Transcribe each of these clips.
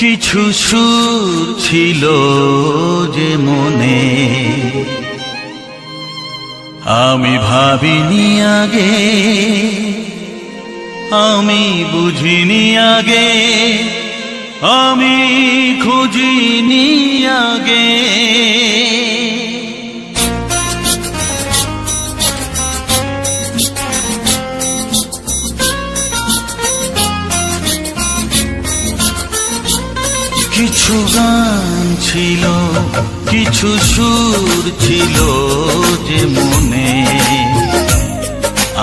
কিছু সুর ছিল যে মনে, আমি ভাবিনি আগে, আমি বুঝিনি আগে, আমি খুঁজিনি আগে। কিছু গান ছিল, কিছু সুর ছিল যে মনে,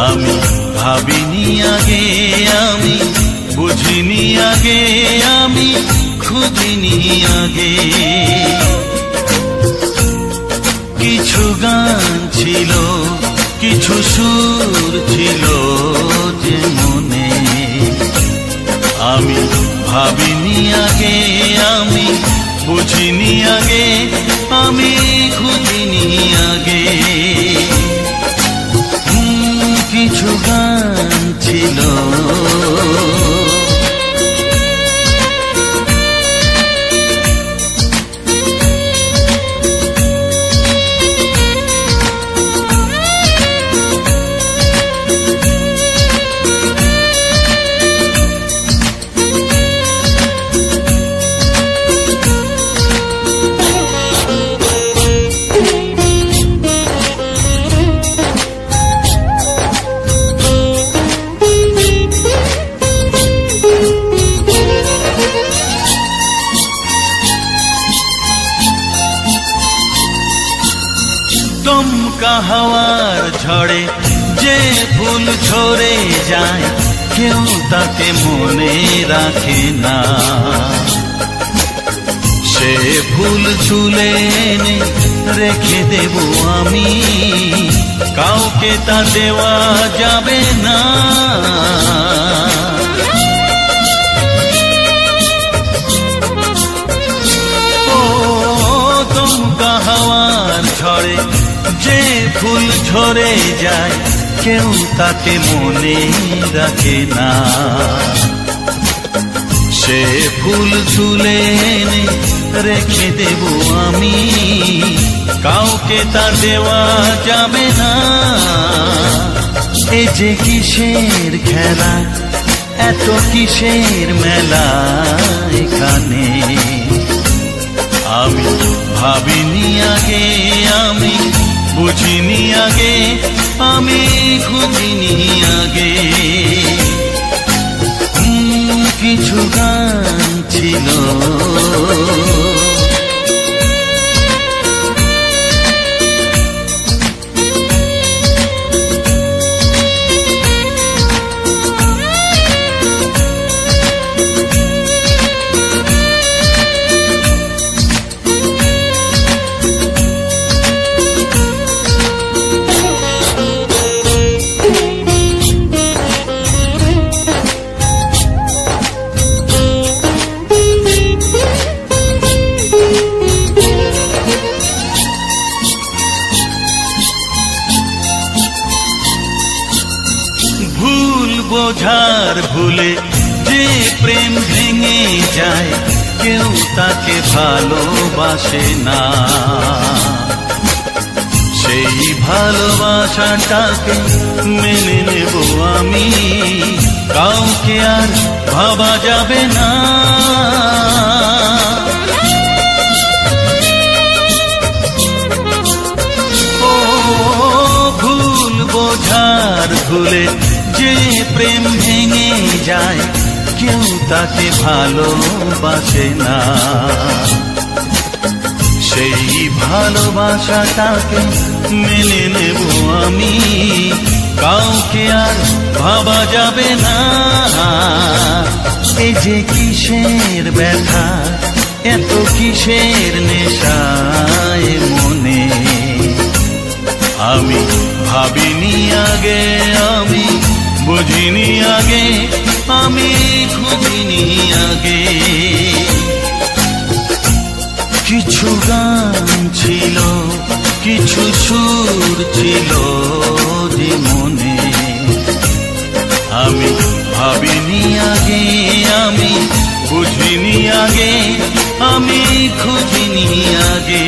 আমি ভাবিনি আগে, আমি বুঝিনি আগে, আমি খুঁজিনি আগে। কিছু গান ছিল, কিছু সুর ছিল যে মনে, আমি ভাবিনি আগে, আমি বুঝিনি আগে, আমি খুঁজিনি আগে। কিছু গান ছিল, দমকা হাওয়ার ঝড়ে যে ফুল ঝরে যায়, কেউ তাকে মনে রাখে না। সে ফুল তুলে এনে রেখে দেব আমি, কাউকে তা দেওয়া যাবে না। ও দমকা হাওয়ার ঝড়ে যে ফুল ঝরে যায়, কেউ তাকে মনে রাখে না। সে ফুল তুলে এনে রেখে দেব আমি, কাউকে তা দেওয়া যাবে না। এ যে কিসের খেলা, এত কিসের মেলা এখানে, আমি ভাবিনি আগে, আমি বুঝিনি আগে, আমি খুঁজিনি আগে। কিছু গান ছিল, বোঝার ভুলে যে প্রেম ভেঙে যায়, কেউ তাকে ভালোবাসে না। সেই ভালোবাসাটাকে মেনে নেব আমি, কাউকে আর ভাবা যাবে না। ও ভুল বোঝার ভুলে যে প্রেম ভেঙে যায়, কেউ তাকে ভালোবাসে না। সেই ভালোবাসাটাকে মেনে নেব আমি, কাউকে আর ভাবা যাবে না। এই যে কিসের ব্যথা, এত কিসের নেশায় মনে, আমি ভাবিনি আগে, আমি বুঝিনি আগে, আমি খুঁজিনি আগে। কিছু গান ছিল, কিছু সুর ছিল যে মনে, আমি ভাবিনি আগে, আমি বুঝিনি আগে, আমি খুঁজিনি আগে।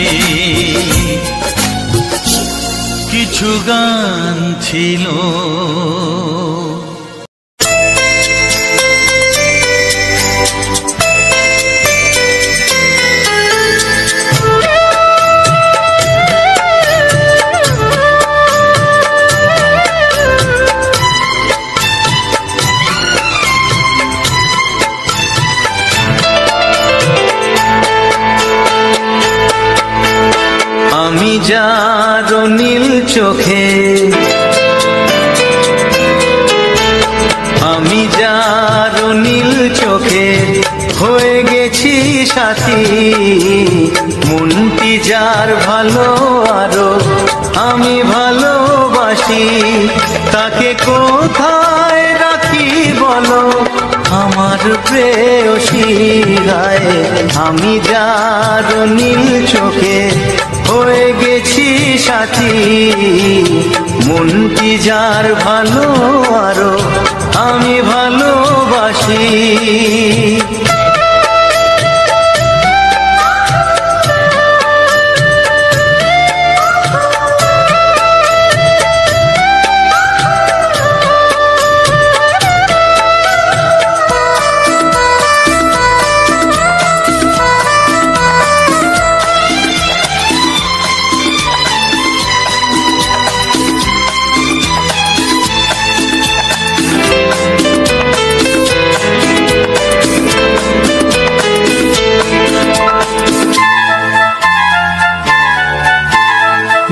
কিছু গান ছিল আমি যার নীল চোখে, আমি যার নীল চোখে হয়ে গেছি সাথী, মনটি যার ভালো আরো আমি ভালোবাসি, তাকে কোথায় রাখি বলো আমার প্রেয়সী গায়ে। আমি যার নীল চোখে হয়ে গেছি সাথী, মনটি যার ভালো আরো আমি ভালোবাসি।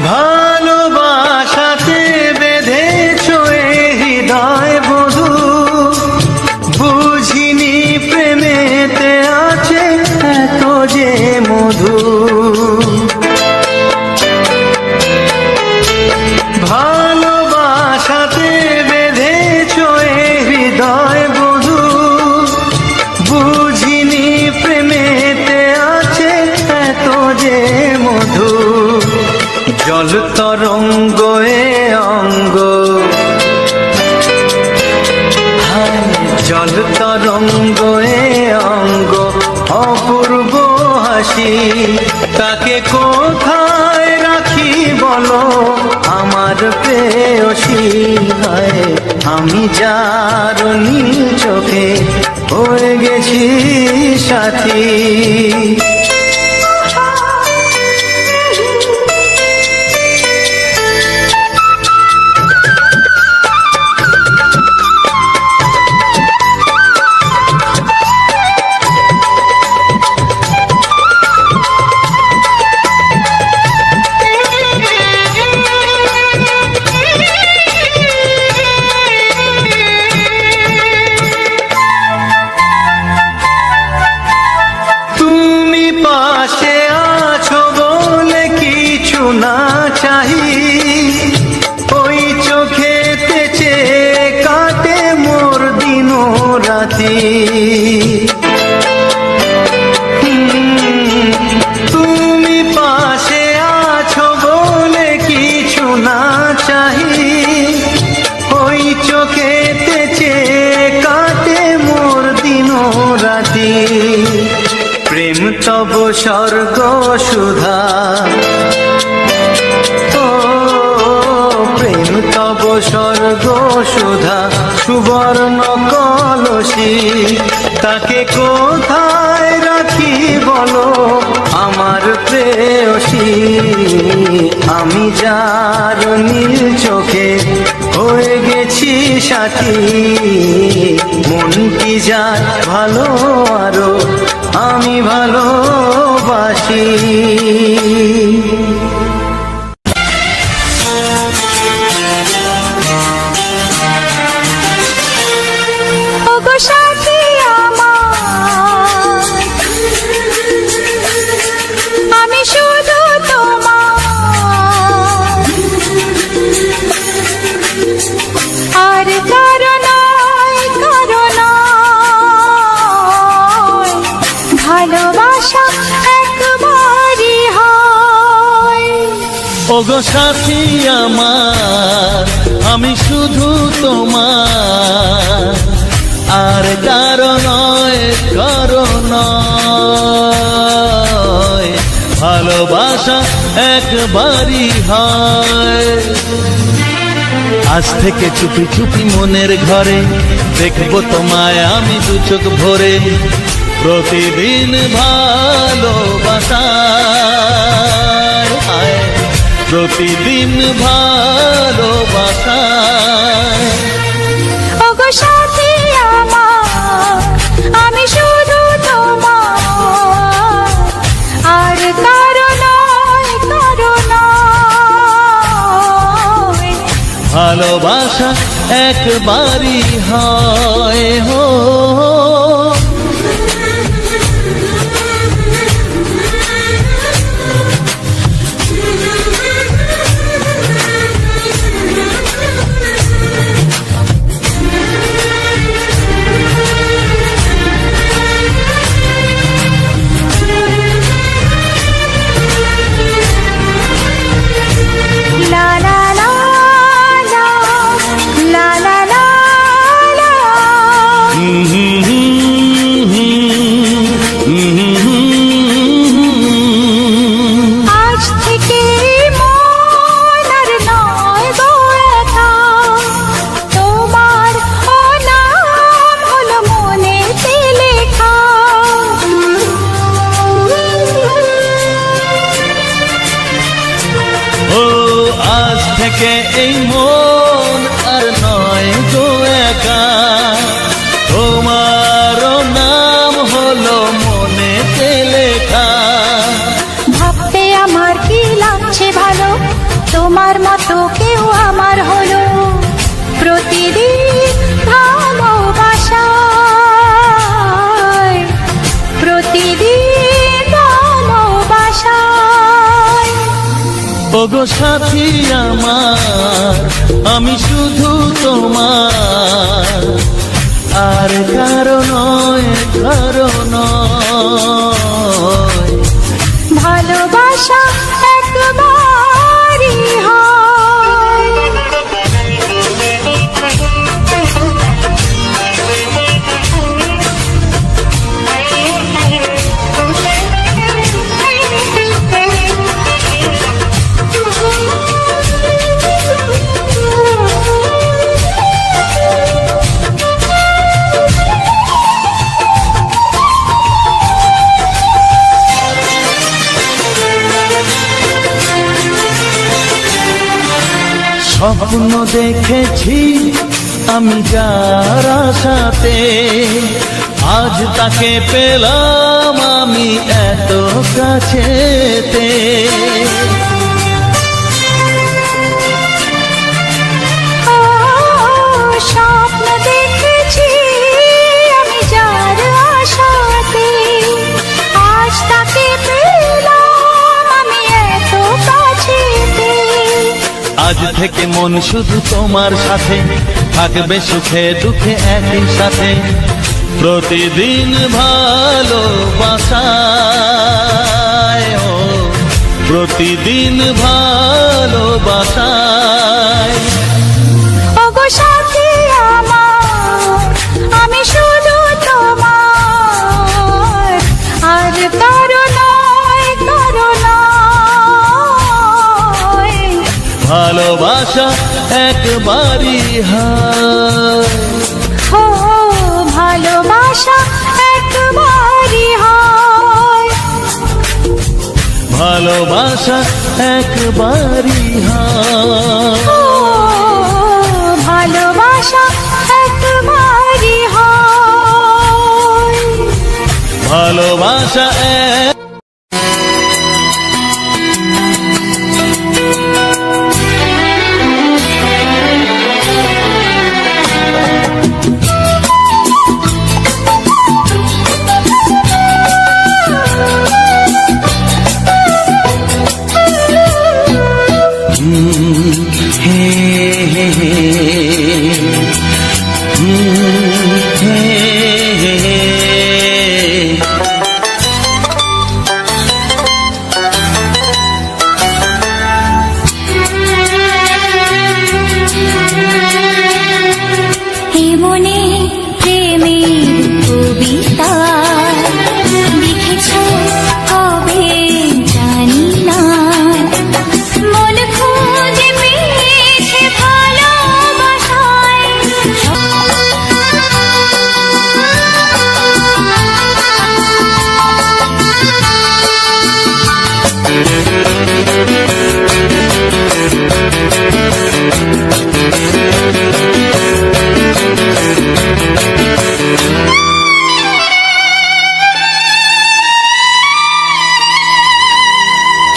ভালোবাসাতে বেঁধেছ হৃদয় বধূ, বুঝিনি প্রেমেতে আছে এত যে মধু। ভালোবাসাতে বেঁধেছ হৃদয় বধূ, বুঝিনি প্রেমেতে আছে এত যে মধু। জল তরঙ্গ এ অঙ্গ, জল তরঙ্গ এ অঙ্গ অপূর্ব হাসি, তাকে কোথায় রাখি বলো আমার প্রেয়সী গায়ে। আমি যার নীল চোখে হয়ে গেছি সাথী। পাশে আছো বলে কিছু না চাহি, ওই চোখেতে চেয়ে কাটে মোর দিন রাতি। তুমি পাশে আছো বলে কিছু না চাহি, ওই চোখেতে চেয়ে কাটে মোর দিন রাতি। প্রেম তব স্বর্গ সুধা, ও প্রেম তব স্বর্গ সুধা সুবর্ণ কলসী, তাকে কোথায় রাখি বলো আমার প্রেয়সী। আমি যার নীল চোখে হয়ে গেছি সাথী, মনটি যার ভালো আরো আমি ভালোবাসি। ওগো সাথী আমার, আমি শুধু তোমার, আর কারো নয় কারো নয়, ভালোবাসা একবারই হয়। ওগো সাথী আমার, আমি শুধু তোমার, আর কারো নয়, কারো নয়, ভালোবাসা একবারই হয়। আজ থেকে চুপি চুপি মনের ঘরে দেখবো তোমায় আমি দু চোখ ভরে, প্রতিদিন ভালোবাসায়, প্রতিদিন ভালোবাসায়। ওগো সাথী আমার, আমি শুধু তোমার, আর কারো নয়, কারো নয়। ভালোবাসা একবারই হয় হো। লা লা লা লা, লা লা লা লা। আজ থেকে মন আর নয় গো একা, তোমার ও নাম হলো মনেতে লেখা। ও আজ থেকে এই মন আর নয় গো একা, তোমারও নাম হলো মনেতে লেখা। ভাবতে আমার কি লাগছে ভালো, তোমার মতো কেউ আমার হলো। প্রতিদিন ভালোবাসায়, প্রতিদিন ভালোবাসায়। ওগো সাথী আমার, আমি শুধু তোমার, আর কারো নয়, কারো নয়। ভালোবাসা একবারই হয়। স্বপ্ন দেখেছি আমি যার আশাতে, আজ তাকে পেলাম আমি এত কাছেতে। স্বপ্ন দেখেছি আমি যার আশাতে, আজ তাকে পেলাম আমি এত কাছেতে। আজ থেকে মন শুধু তোমার সাথে, থাকবে সুখে দুঃখে একই সাথে। প্রতিদিন ভালোবাসায়, ও প্রতিদিন ভালোবাসায়। ওগো সাথী আমার, আমি শুধু তোমার, আর কারো নয়, কারো নয়। ভালোবাসা একবারই হয়। ও ভালোবাসা একবারই হয়। ভালোবাসা একবারই হয়। ও ভালোবাসা একবারই হয়। ভালোবাসা এক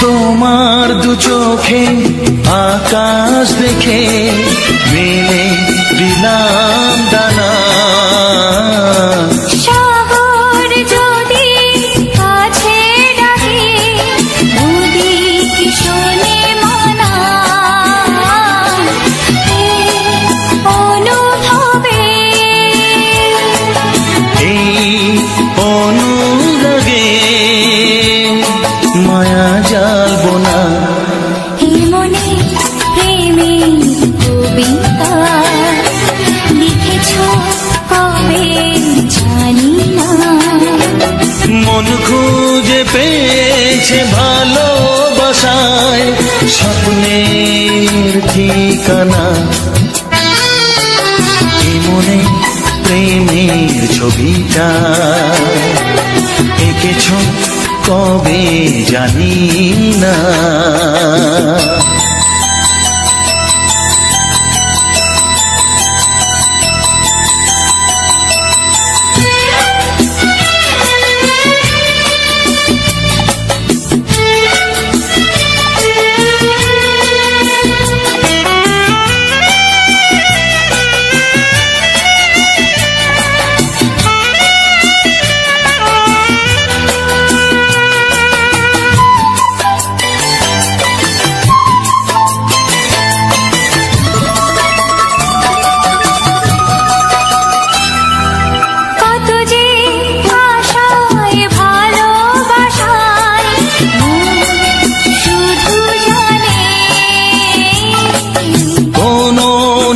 তোমার দু চোখে আকাশ দেখে মেলে দিলাম দানা। সাগর যদি কাছে ডাকে নদী কি শোনে মানা। অনুভবে এই অনুরাগে মায়া জালবো না। এই মনে প্রেমের কবিতা লিখেছ কবে জানি না। মন খুঁজে পেয়েছে ভালোবাসায় স্বপ্নের ঠিকানা। এই মনে প্রেমের ছবিটা এঁকেছ কবে জানি না। কত যে আশায় ভালোবাসায় শুধু জানে কোনো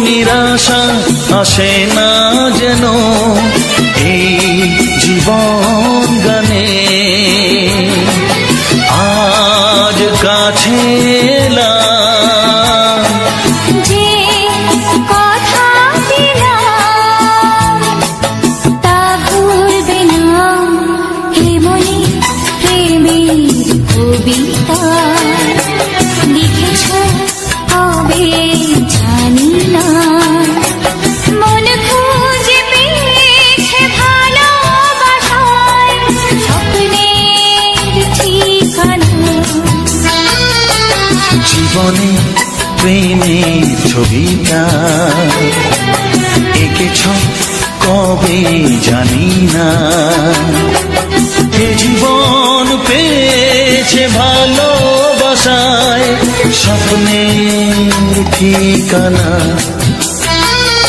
নিরাশা আসে না যেন এই জীবন গানে। আজ কাছে এলাম যে কথা দিলাম তা ভুলবে না। হে মনে প্রেমের কবিতা লিখেছ কবে জানি না। মন খুঁজে পেয়েছে ভালোবাসায় স্বপ্নের ঠিকানা। জীবনে প্রেমের ছবিটা এঁকেছ কবে জানি না। এ জীবন পেয়েছে ভালোবাসায় স্বপ্নের ঠিকানা। লা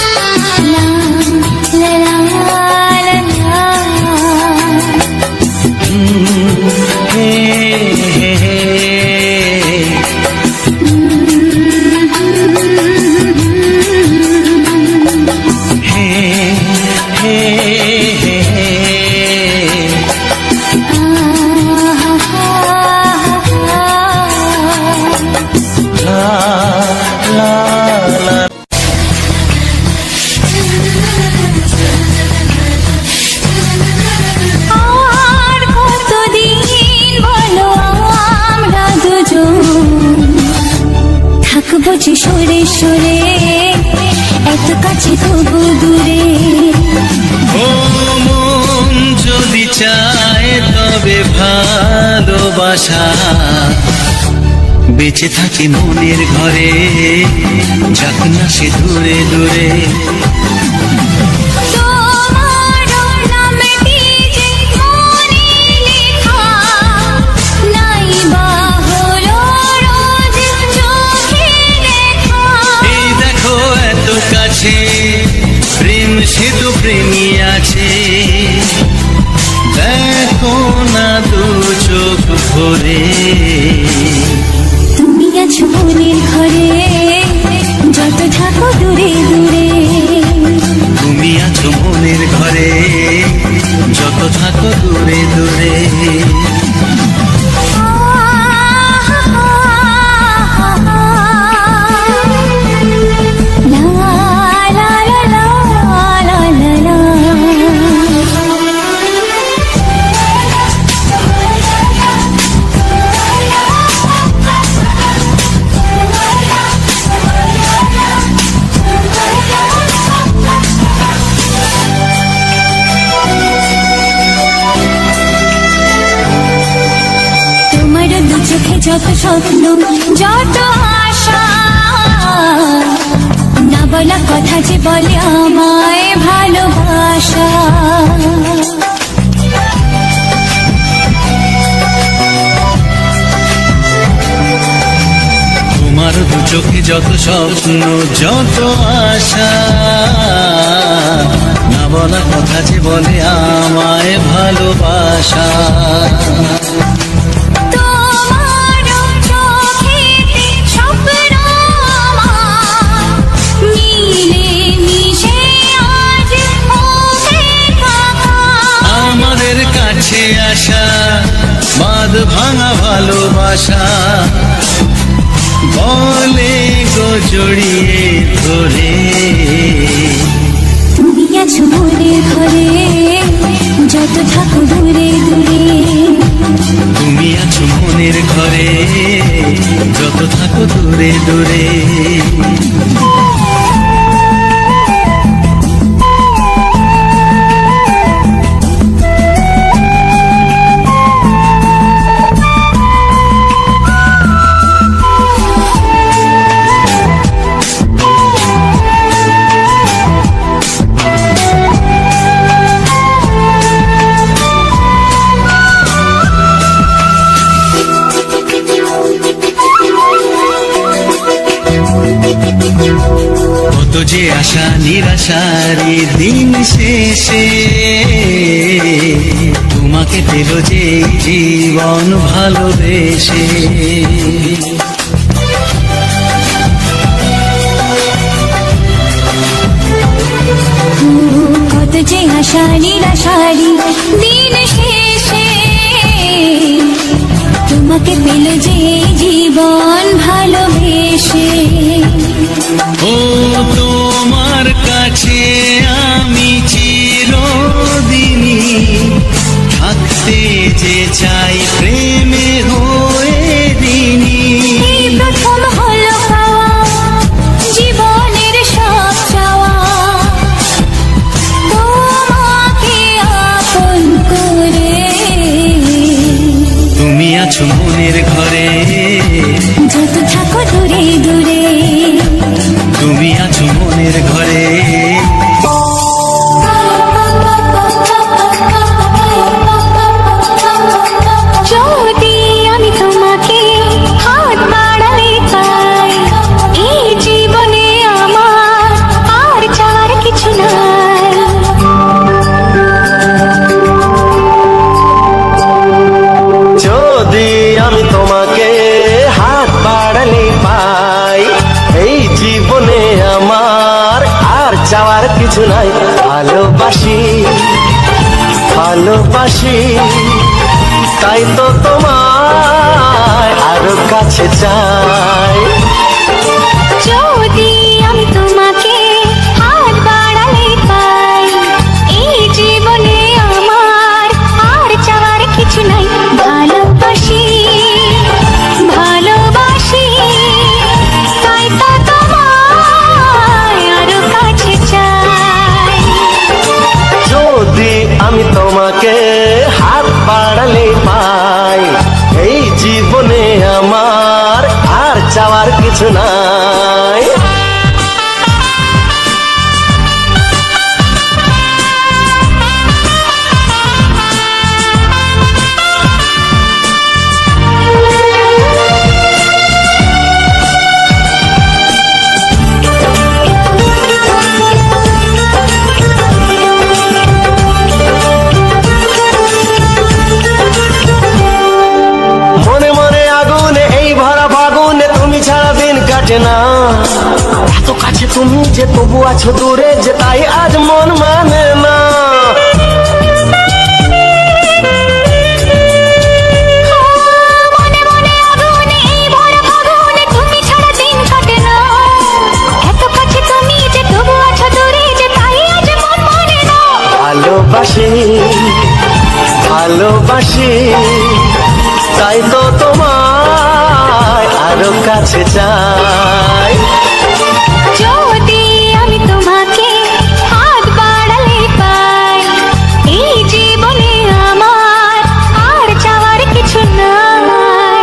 লা লা লা হে হে হে হে হে হে হে লা লা লা। আর কতদিন বলো আমরা দুজন থাকবো যে সরে সরে এত কাছে তবু দূরে। ও মন যদি চায় তবে ভালোবাসা বেঁচে থাকে মনের ঘরে, যাক না সে দূরে দূরে। তোমার নামটি যে মনে লেখা নাই বা হলো রোজ চোখে দেখা। এই দেখো এত কাছে প্রেম সে তো প্রেমী আছে, দেখো না দু চোখ ভরে। তুমি আছো মনের ঘরে যত থাকো দূরে দূরে। তুমি আছো মনের ঘরে যত থাকো দূরে দূরে। লা লা লা লা লা লা লা। চোখে যত স্বপ্ন যত আশা, না বলা কথা যে বলে আমায় ভালোবাসা। তোমার দু চোখে যত স্বপ্ন যত আশা, না বলা কথা যে বলে আমায় ভালোবাসা। আমাদের কাছে আসা বাঁধ ভাঙা ভালোবাসা, বলে গো জড়িয়ে ধরে। তুমি আছো মনের ঘরে যত থাকো দূরে দূরে, তুমি আছো মনের ঘরে যত থাকো দূরে দূরে। কত যে আশা নিরাশারি দিন শেষে, তোমাকে পেল যে জীবন ভালোবেসে। কত যে আশা নিরাশারি দিন শেষে, তোমাকে পেল যে জীবন ভালোবেসে। ও তোমার কাছে আমি চিরদিনই থাকতে যে চাই প্রেমে হয়ে দিনই। প্রথম হলো পাওয়া জীবনের সব চাওয়া, তোমাকে আপন করে। তুমি আছো মনের ঘরে যত থাকো দূরে দূরে, তুমি আছো মনের ঘরে। যদি আমি তোমাকে হাত বাড়ালে পাই, এই জীবনে আমার আর চাওয়ার কিছু নাই। যদি আমি তোমাকে হাত বাড়ালে পাই, এই জীবনে আমার আর চাওয়ার কিছু নাই। ভালোবাসি ভালোবাসি তাই তো তোমায় আরো কাছে চাই। যদি আমি তোমাকে হাত বাড়ালে পাই, এই জীবনে আমার আর চাওয়ার কিছু নাই। ভালোবাসি ভালোবাসি তাই তো তোমায় আরো কাছে চাই। যদি আমি তোমাকে হাত বাড়ালে পাই, এই জীবনে আমার আর চাওয়ার কিছু নাই। মনে মনে আগুনে এই ভরা ফাগুনে তুমি ছাড়া দিন কাটে না। এত কাছে তুমি যে তবু আছো দূরে, যে তাই আজ মন মানে না। মনে মনে আগুনে এই ভরা ফাগুনে তুমি ছাড়া দিন কাটে না। এত কাছে তুমি যে তবু আছো দূরে, যে তাই আজ মন মানে না। ভালোবাসি ভালোবাসি তাই তো তোমায় আরো কাছে চাই। যদি আমি তোমাকে হাত বাড়ালে পাই, এই জীবনে আমার আর চাওয়ার কিছু নাই।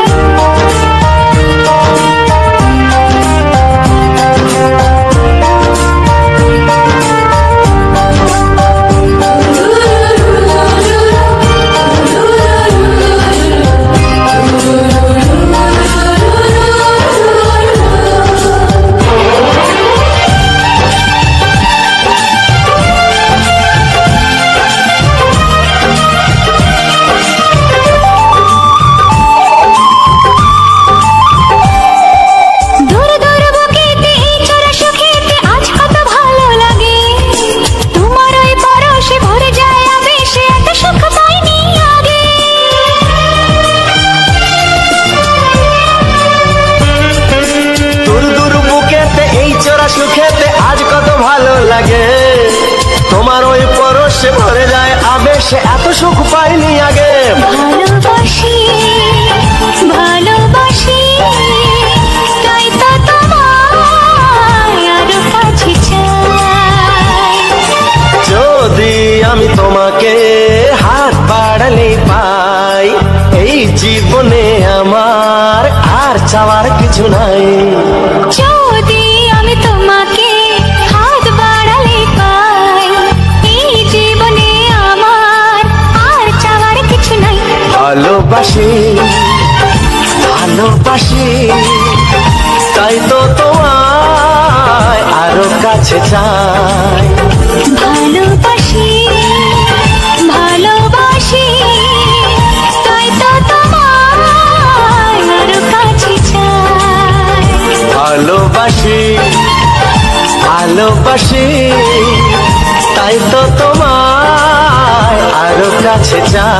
লাগে, তোমার ওই পরশে ভরে যায় আবেশে, এত সুখ পাইনি আগে। ভালোবাসি ভালোবাসি তাই তো তোমায় আরো কাছে চাই। যদি আমি তোমাকে হাত বাড়ালে পাই, এই জীবনে আমার আর চাওয়ার কিছু নাই। যদি আমি তোমাকে হাত বাড়ালে পাই, এই জীবনে আমার আর চাওয়ার কিছু নাই। ভালোবাসি ভালোবাসি তাই তো তোমায় আরো কাছে চাই। ভালোবাসি ভালোবাসি তাই তো তোমায় আরো কাছে চাই। ভালোবাসি ভালোবাসি তাই তো তোমায় আরো কাছে চাই।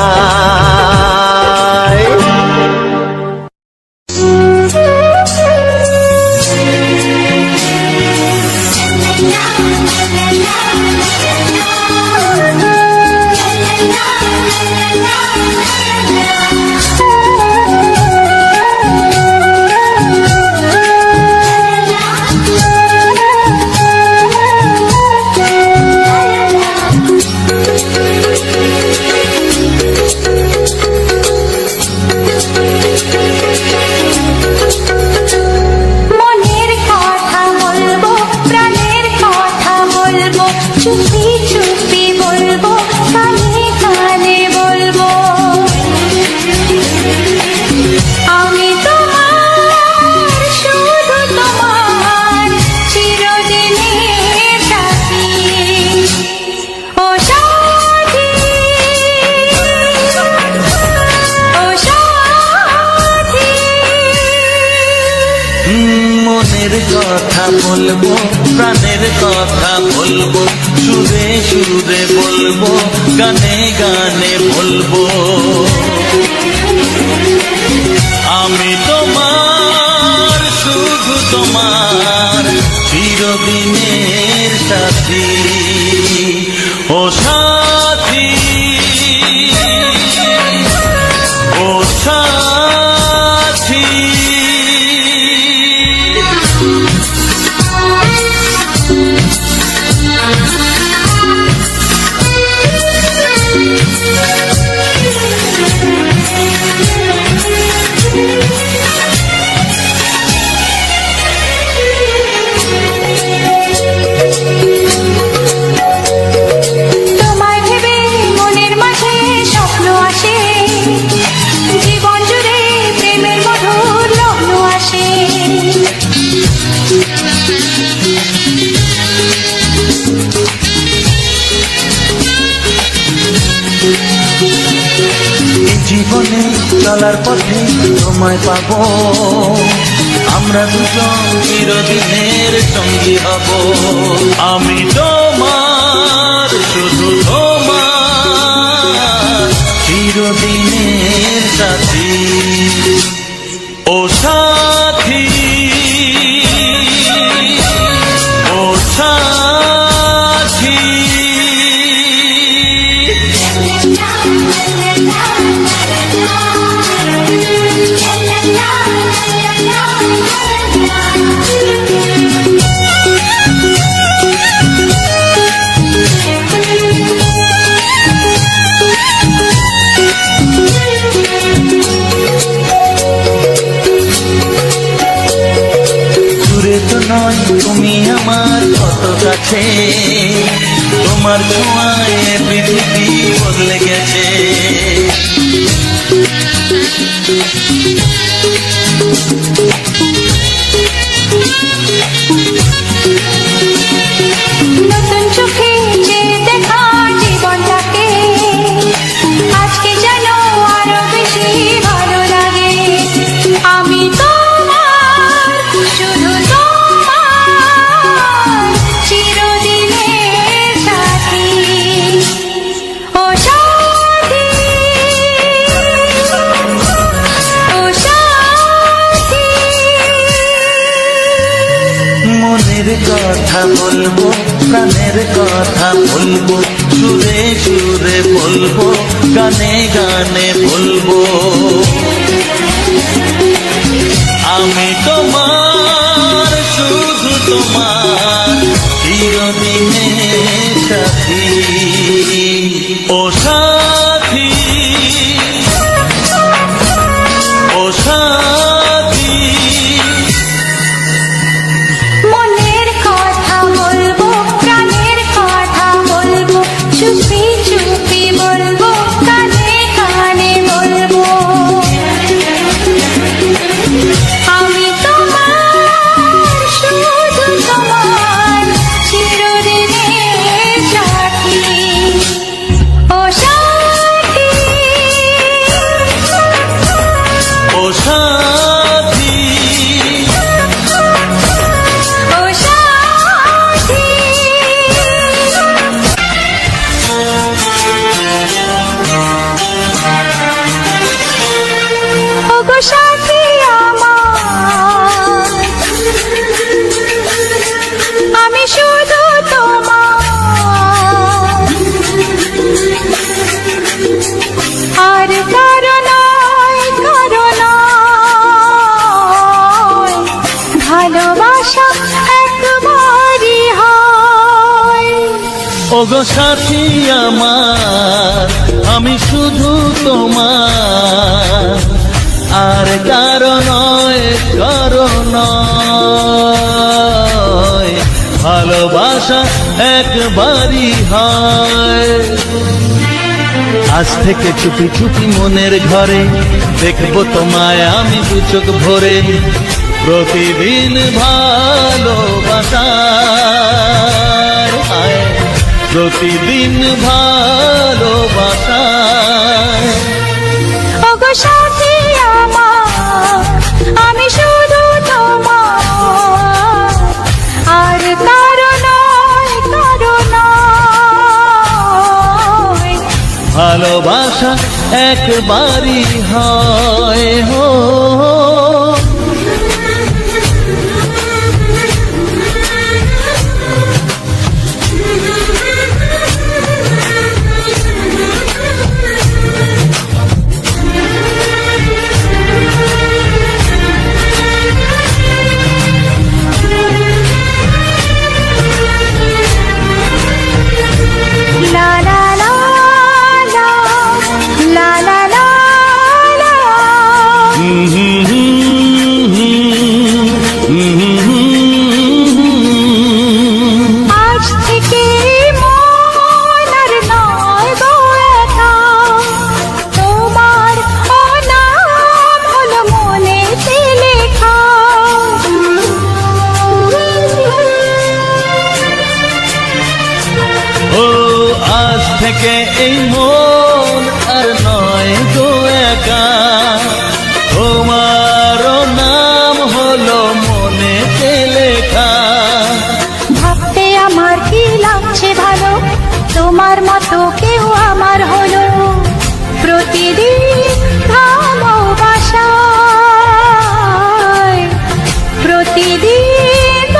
মনের কথা বলবো, প্রাণের কথা বলবো, চুপি চুপি বলবো, কানে কানে বলবো। আমি তোমার, শুধু তোমার, চিরদিনের সাথী। ও সাথী, ও সাথী। মনের কথা বলবো, প্রাণের কথা বলবো, সুরে সুরে বলবো, গানে গানে বলবো। আমি তোমার, শুধু তোমার, চিরদিনের সাথী। ও সাথী, ও সাথী। তোমায় ভেবে মনের মাঝে স্বপ্ন আসে, জীবন জুড়ে প্রেমের মধুর লগ্ন আসে। এই জীবনে চলার পথে তোমায় পাবো, আমরা দুজন চিরদিনের সঙ্গী হব। আমি তোমার, শুধু তোমার, চিরদিনের সাথী। ও সাথী, ও সাথী। দূরে তো নয় তুমি আমার কত কাছে, তোমার ছোঁয়ায় পৃথিবী বদলে গেছে। নতুন চোখে যে দেখা জীবনটাকে, আজকে যেন আরো বেশি ভালো লাগে। আমি তোমার, শুধু তোমার, চিরদিনের সাথী। ও সাথী, ও সাথী। মনের কথা বলবো, প্রাণের কথা বলবো, সুরে সুরে বলবো, গানে গানে বলবো। আমি তোমার, শুধু তোমার, চিরদিনের সাথী। ও সাথী, ও সাথী, মনের কথা বলবো, প্রাণের কথা বলবো, চুপি চুপি বলবো, কানে কানে বলবো। আমি তোমার, শুধু তোমার, চিরদিনের সাথী। ও সাথী, ও সাথী, ও সাথী। ওগো সাথী আমার, আমি শুধু তোমার, আর কারো নয়, কারো নয়, ভালোবাসা একবারই হয়। ওগো সাথী আমার, আমি শুধু তোমার, আর কারো নয়, কারো নয়, ভালোবাসা একবারই হয়। আজ থেকে চুপি চুপি মনের ঘরে দেখবো তোমায় আমি দু চোখ ভরে, প্রতিদিন ভালোবাসার, হায়, প্রতিদিন ভালোবাসার। ওগো সাথী আমার, আমি শুধু তোমার, আর কারো নয়, কারো নয়, ভালোবাসা একবারই হয়। হো লা লা লা লা, লা লা লা লা। আজ থেকে মন আর নয় গো একা, তোমার নাম হলো মনেতে লেখা। ও আজ থেকে এই মন আর নয় গো একা, তোমারও নাম হলো মনেতে লেখা। ভাবতে আমার কি লাগছে ভালো, তোমার মতো কেউ আমার হলো। প্রতিদিন ভালোবাসায়, প্রতিদিন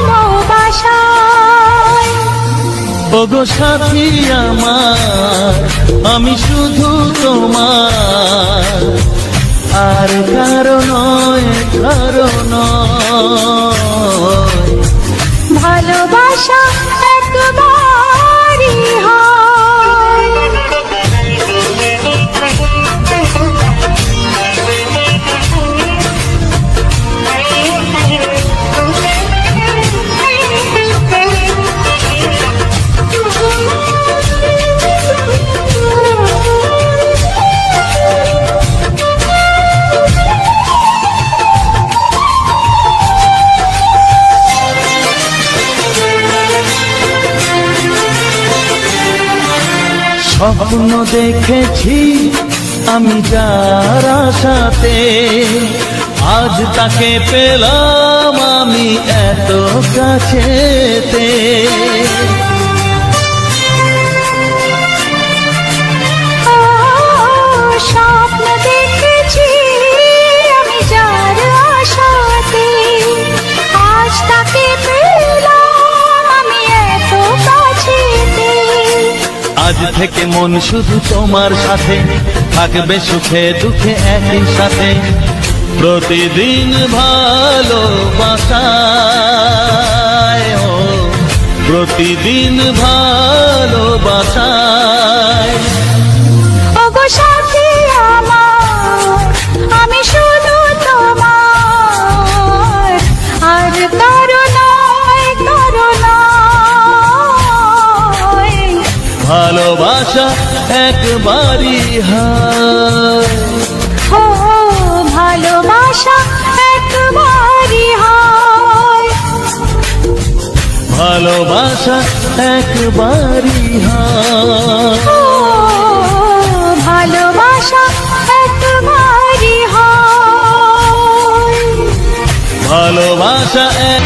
ভালোবাসায়। ওগো সাথী আমার, আমি শুধু তোমার, আর কারো নয়, কারো নয়, ভালোবাসা একবারই হয়। স্বপ্ন দেখেছি আমি যার আশাতে, আজ তাকে পেলাম আমি এত কাছেতে। স্বপ্ন দেখেছি আমি যার আশাতে, আজ তাকে পেলাম আমি এত আজ থেকে মন শুধু তোমার সাথে, থাকবে সুখে দুঃখে একই সাথে। প্রতিদিন ভালোবাসায়, ও প্রতিদিন ভালোবাসায়। ওগো সাথী আমার, আমি শুধু তোমার, আর কারো নয়, কারো নয়। ভালোবাসা একবারই হয়, ও ভালোবাসা একবারই হয়। ভালোবাসা একবারই হয়, ও ভালোবাসা একবারই হয়। ভালোবাসা এক।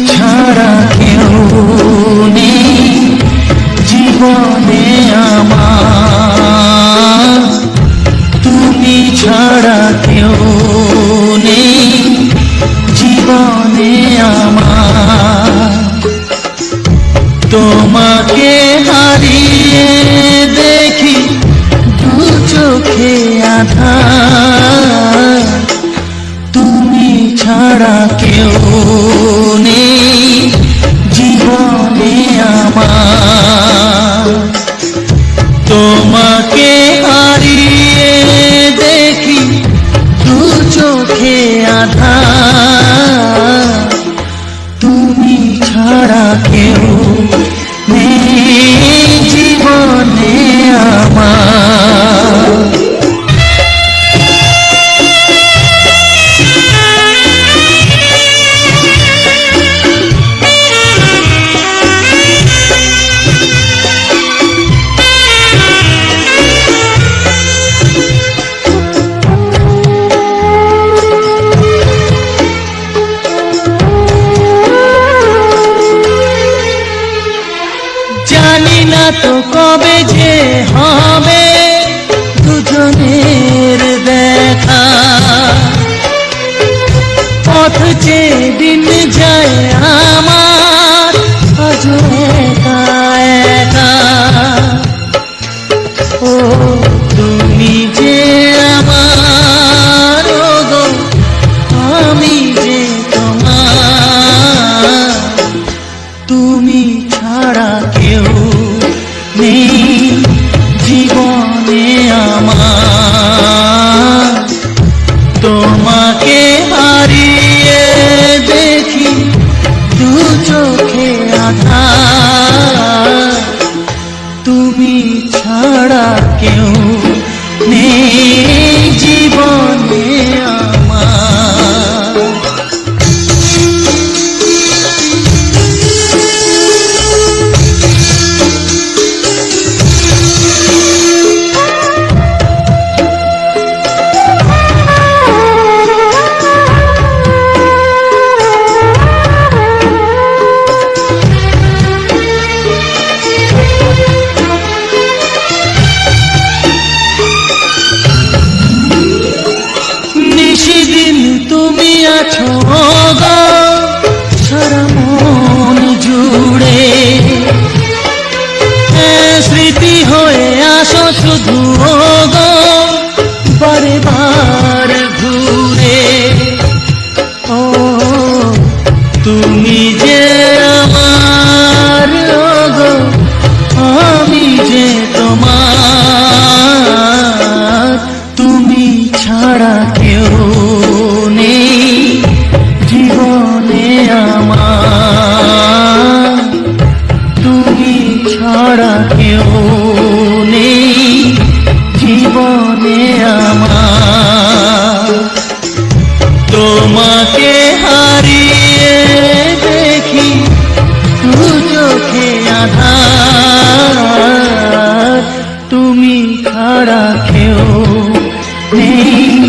ছাড়া কেউ নেই জীবনে আমার, তুমি ছাড়া কেউ নেই জীবনে আমার। তোমাকে হারিয়ে দেখি দু চোখে আঁধার, তুমি ছাড়া কেউ নেই জীবনে আমার। তোমাকে হারিয়ে দেখি দু চোখে আঁধার, তুমি ছাড়া কেউ নেই জীবনে আমার। জানি না তো কবে যে হবে দুজনের দেখা, পথ চেয়ে দিন যায় আমার আজও একা একা। ও তুমি যে আমার, গো আমি যে তোমার, তুমি ছাড়া কেউ নেই জীবনে আমার। তোমাকে হারিয়ে দেখি দু চোখে আঁধার, তুমি ছাড়া কেউ নেই জীবনে আমার। নিশিদিন তুমি আছো গো সারা মন জুড়ে, স্মৃতি হয়ে আসো শুধু গো বারে বার ঘুরে। ও তুমি যে আমার, গো আমি যে তোমার, তুমি ছাড়া কেউ নেই জীবনে আমার। তুমি ছাড়া কেউ নেই জীবনে আমার। তোমাকে হারিয়ে দেখি দু চোখে আঁধার, কেউ নেই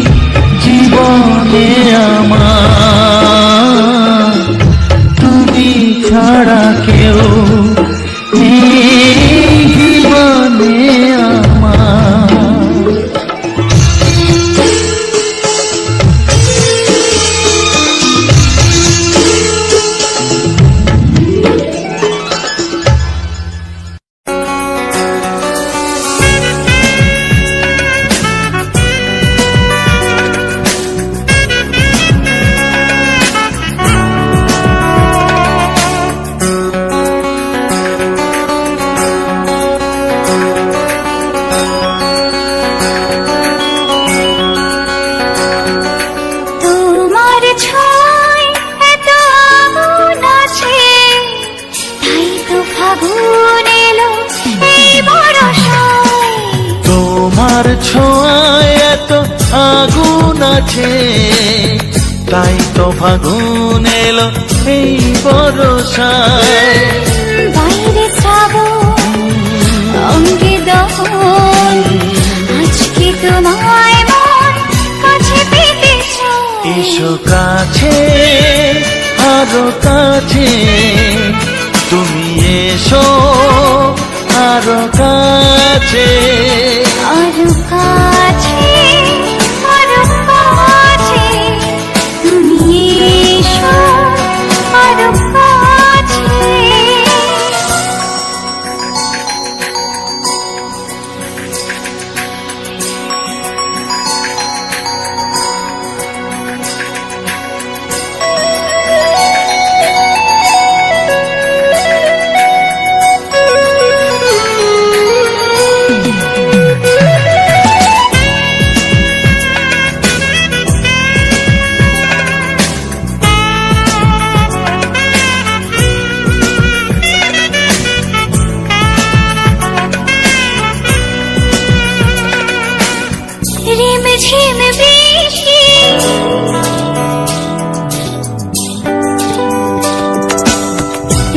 জীবনে আমার, তুমি ছাড়া কেউ নেই জীবনে আমার। তোমার ছোঁয়ায় এত আগুন আছে, তাই তো ফাগুন এলো এই বরষায়। বাইরে শ্রাবণ অঙ্গে দহন, আজকে তোমায় মন কাছে পেতে চায়। এসো কাছে আরো কাছে, তুমি এসো আরো কাছে, আরো কাছে, আরো কাছে, তুমি এসো আরো কাছে। ঝিম বৃষ্টি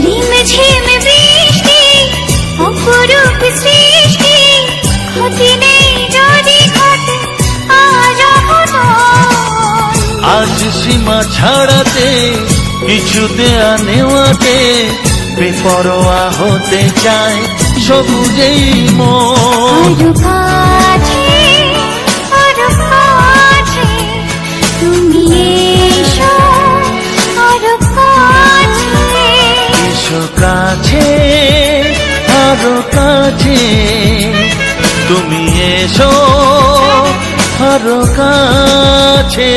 রিম ঝিম বৃষ্টি, অপরূপ সৃষ্টি, ক্ষতি নেই যদি ঘটে আজ অঘটন। আজ সীমা ছাড়াতে কিছু দেয়া নেওয়াতে বেপরোয়া হতে চায় সবুজেই মন। আরো কাছে, আরো কাছে, তুমি এসো আরো কাছে। এসো কাছে আরো কাছে, তুমি এসো আরো কাছে।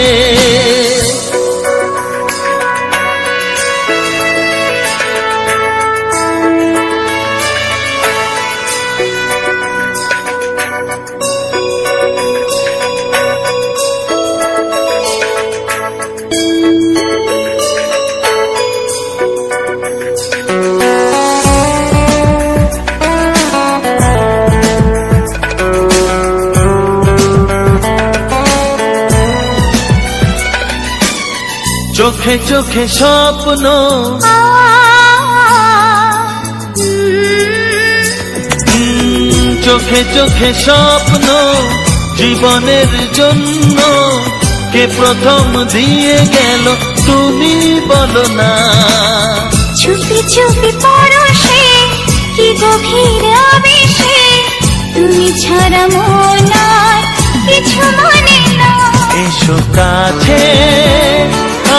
চোখে চোখে স্বপ্ন, চোখে চোখে স্বপ্ন, জীবনের জন্য কে প্রথম দিয়ে গেল তুমি বলো না। চুপি চুপি পরশে কি গভীর আবেশে, তুমি ছাড়া মন আর কিছু মানে না। এসো কাছে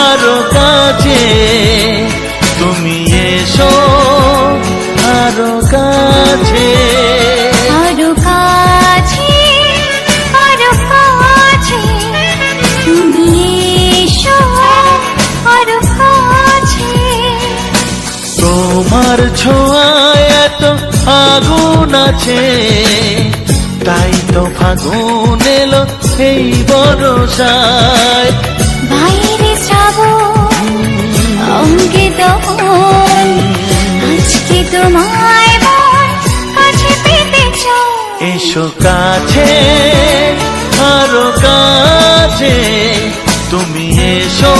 আরো কাছে, তুমি এসো আরো কাছে। আরো কাছে, আরো কাছে, তুমি এসো আরো কাছে। তোমার ছোঁয়ায় এত আগুন আছে, তাই তো ফাগুন এলো এই বরষায়। বাইরে শ্রাবণ অঙ্গে দহন, আজকে তোমায় মন কাছে পেতে চায়। এসো কাছে আরো কাছে, তুমি এসো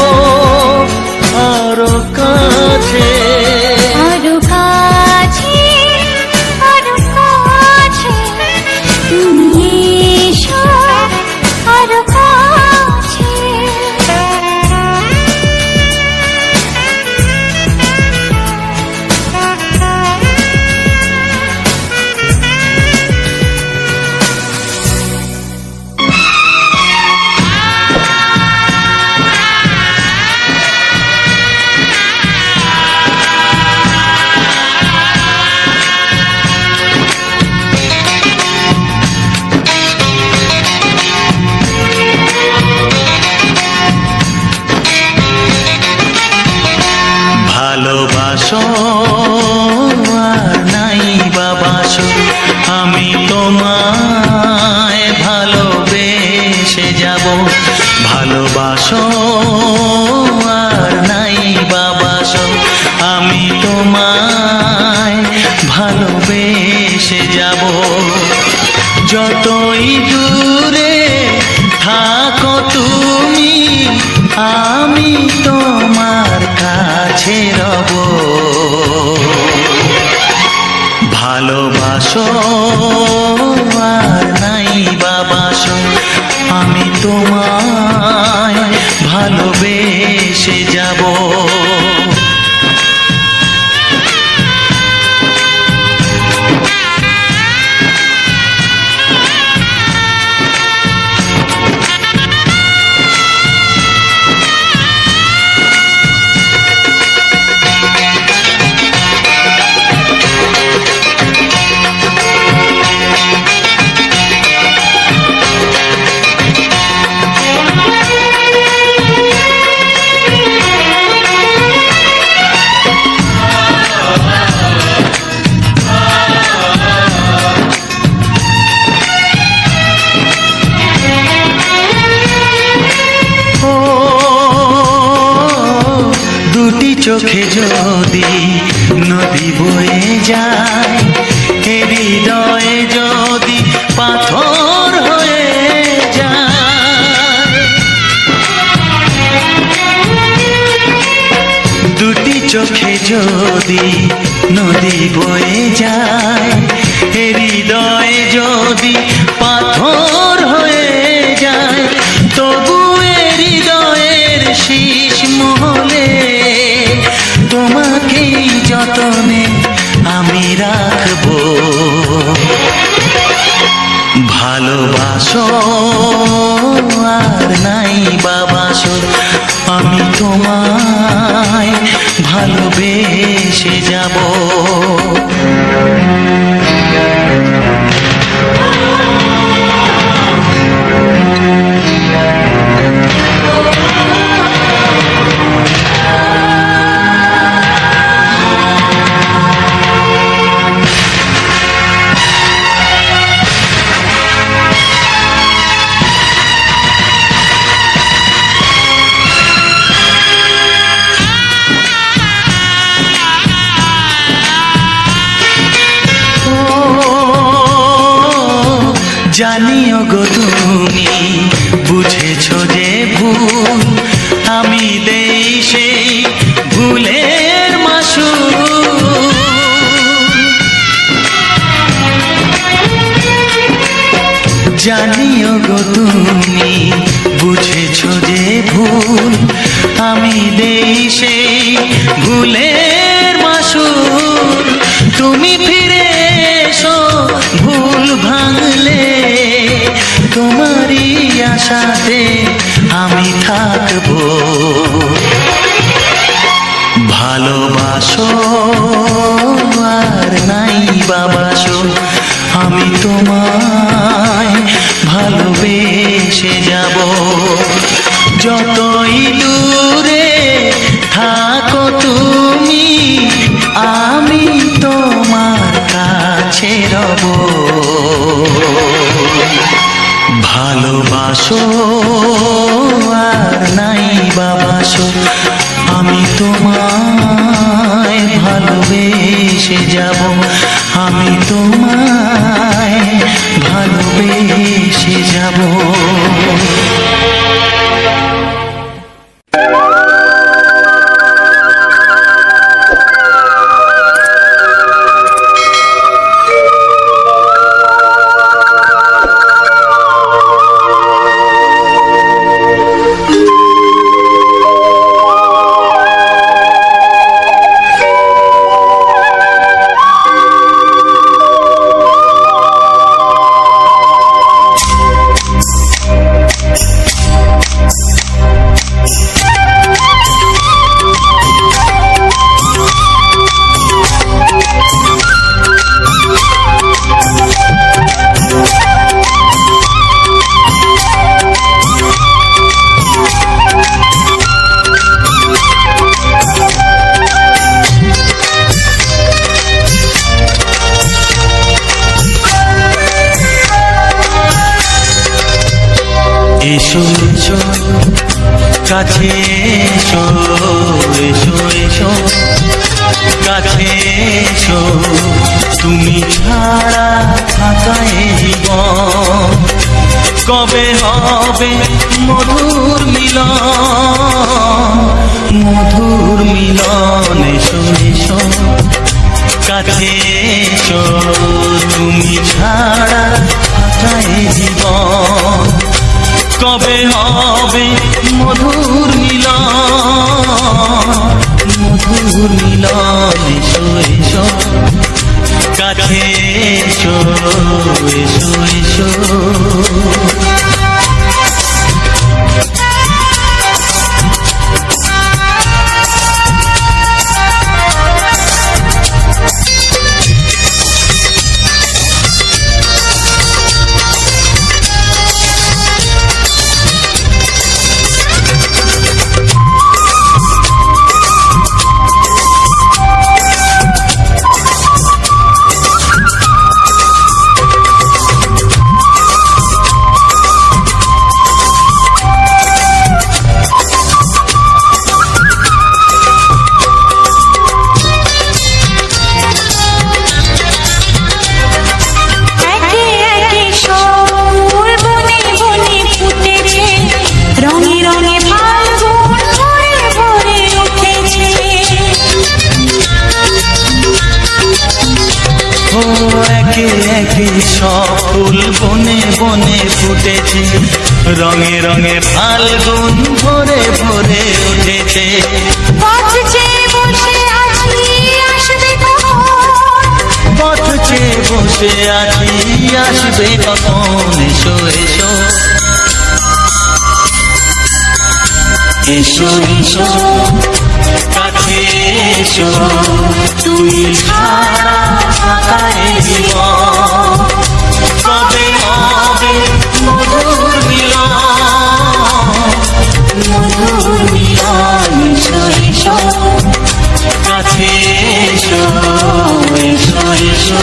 আরো কাছে। আরো কাছে, আরো কাছে, তুমি আমি তোমার কাছে রব। ভালোবাসো আর নাই বাবাসো, আমি তোমায় ভালোবেসে যাব। চোখে যদি নদী বয়ে যায়, হৃদয়ে যদি পাথর হয়ে যায়, দুটি চোখে যদি নদী বয়ে যায়, হৃদয়ে যদি পাথর হয়ে যায়, তবু হৃদয়ের শীষ মহলে তোমাকেই যতনে আমি রাখবো। ভালোবাসো আর নাই বাবাসো, আমি তোমায় ভালোবেসে যাব। জানিও গো তুমি বুঝেছো যে ভুল, আমি দেই সেই ভুলের মাসুল। জানিও গো তুমি বুঝেছো যে ভুল, আমি দেই সেই ভুলের মাসুল। তুমি ফিরে এসো ভুল ভাঙলে, তোমারই আশাতে আমি থাকবো। ভালোবাসো আর নাই বাবাসো, আমি তোমায় ভালোবেসে যাব। যতই দূরে থাকো তুমি, আমি তোমার কাছে রব। ভালোবাসো আর নাই বাবাসো, আমি তোমায় ভালোবেসে যাব। আমি তোমায় ভালোবেসে যাব। এসো এসো কাছে এসো, এসো এসো কাছে এসো, তুমি ছাড়া থাকা এই জীবন কবে হবে মধুর মিলন, মধুর মিলন। এসো এসো কাছে এসো, তুমি ছাড়া ফাঁকায় জীবন। কবে হবে মধুর মিলন, মধুর মিলন। এসো এসো কাছে এসো, এসো এসো। সব ফুল বনে বনে ফুটেছে, রঙে রঙে ফাল্গুন ভরে ভরে উঠেছে। পথ চেয়ে বসে আছি আসবে কখন, পথ চেয়ে বসে আছি আসবে কখন। এসো এসো এসো এসো কাছে এসো, তুমি ছাড়া ফাঁকায় জীবন। কবে হবে মধুর মিলন, মধুর মিলন। এসো এসো কাছে এসো, এসো এসো।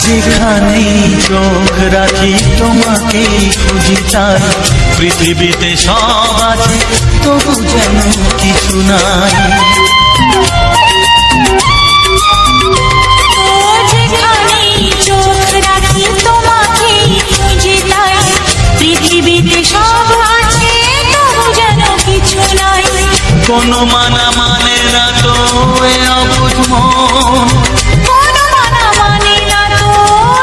যেখানেই চোখ রাখি তোমাকেই খুঁজি তাই, পৃথিবীতে সব আছে তবু যেন কিছু নাই। যেখানেই চোখ রাখি তোমাকেই খুঁজি তাই, পৃথিবীতে সব আছে তবু যেন কিছু নাই। কোনো মানা মানে না তো এ অবুঝ মন, কোনো মানা মানে না তো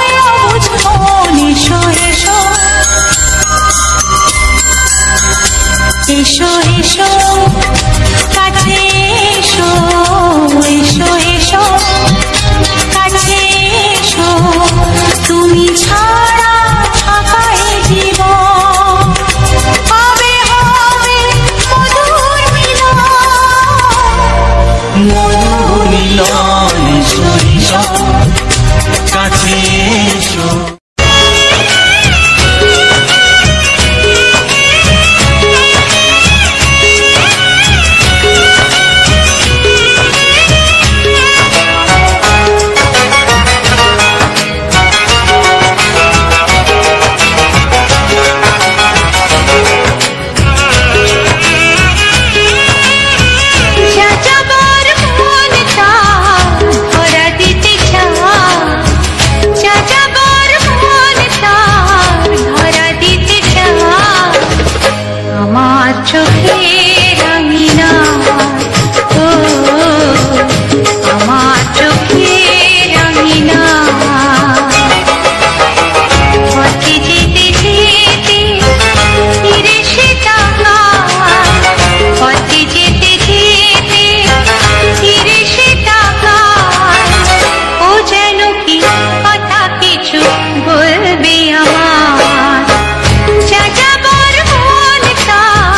এ অবুঝ মন। এসো এসো এসো এসো কাছে এসো, এসো এসো কাছে এসো, তুমি ছাড়া ফাঁকায় জীবন। কবে হবে মধুর মিলন, মধুর মিলন। এসো এসো কাছে এসো। যাযাবর মন তার ধরা দিতে চায়, যাযাবর মন তার ধরা দিতে চায়। আমার চোখে রাঙিনা ও, আমার চোখে রাঙিনা। পথে যেতে যেতে ফিরে সে তাকায়, পথে যেতে যেতে ফিরে সে তাকায়। ও যেন কি কথা কিছু বলবে আমার, যাযাবর মন তার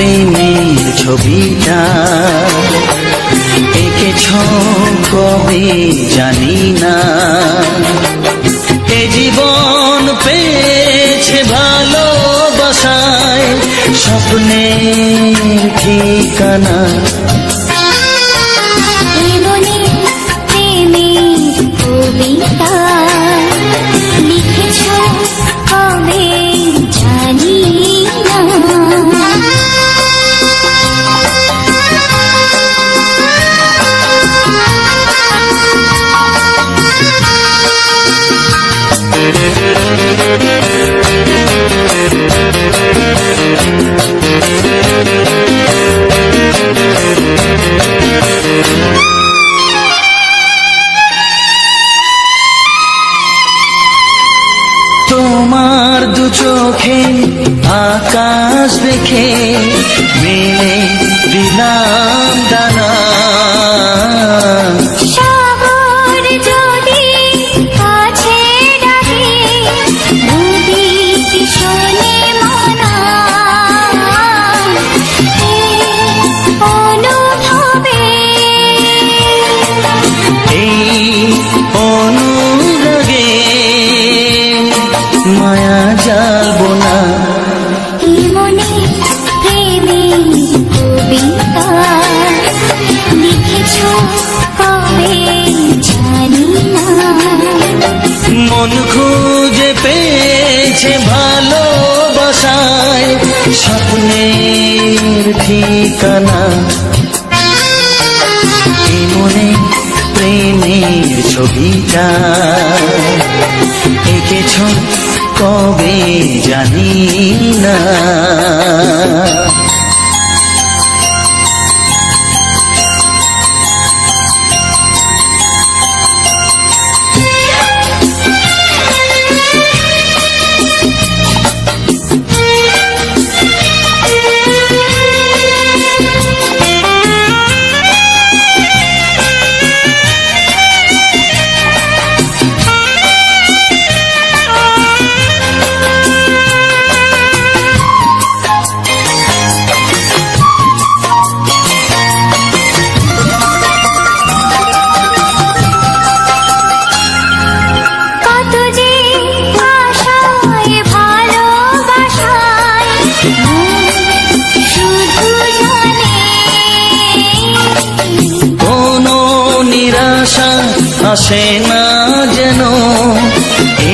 প্রেমের ছবিটা এঁকেছ কবে জানি না। এ জীবন পেয়েছে ভালোবাসায় স্বপ্নের ঠিকানা। মনে প্রেমের কবিতা লিখেছ কবে জানি না। তোমার দু চোখে আকাশ দেখে মেলে দিলাম ডানা। সাগর যদি কাছে ডাকে নদী কি শোনে মানা। এই অনুভবে এই অনুরাগে মায়া যাবো না। কি মনে প্রেমের কবিতা লিখেছ কবে জানি না। মন খুঁজে পেয়েছে ভালোবাসায় স্বপ্নের ঠিকানা। এই মনে প্রেমের ছবিটা এঁকেছ কবে জানি না। কত যে আশায় ভালোবাসায় শুধু জানে কোনো নিরাশা আসে না যেন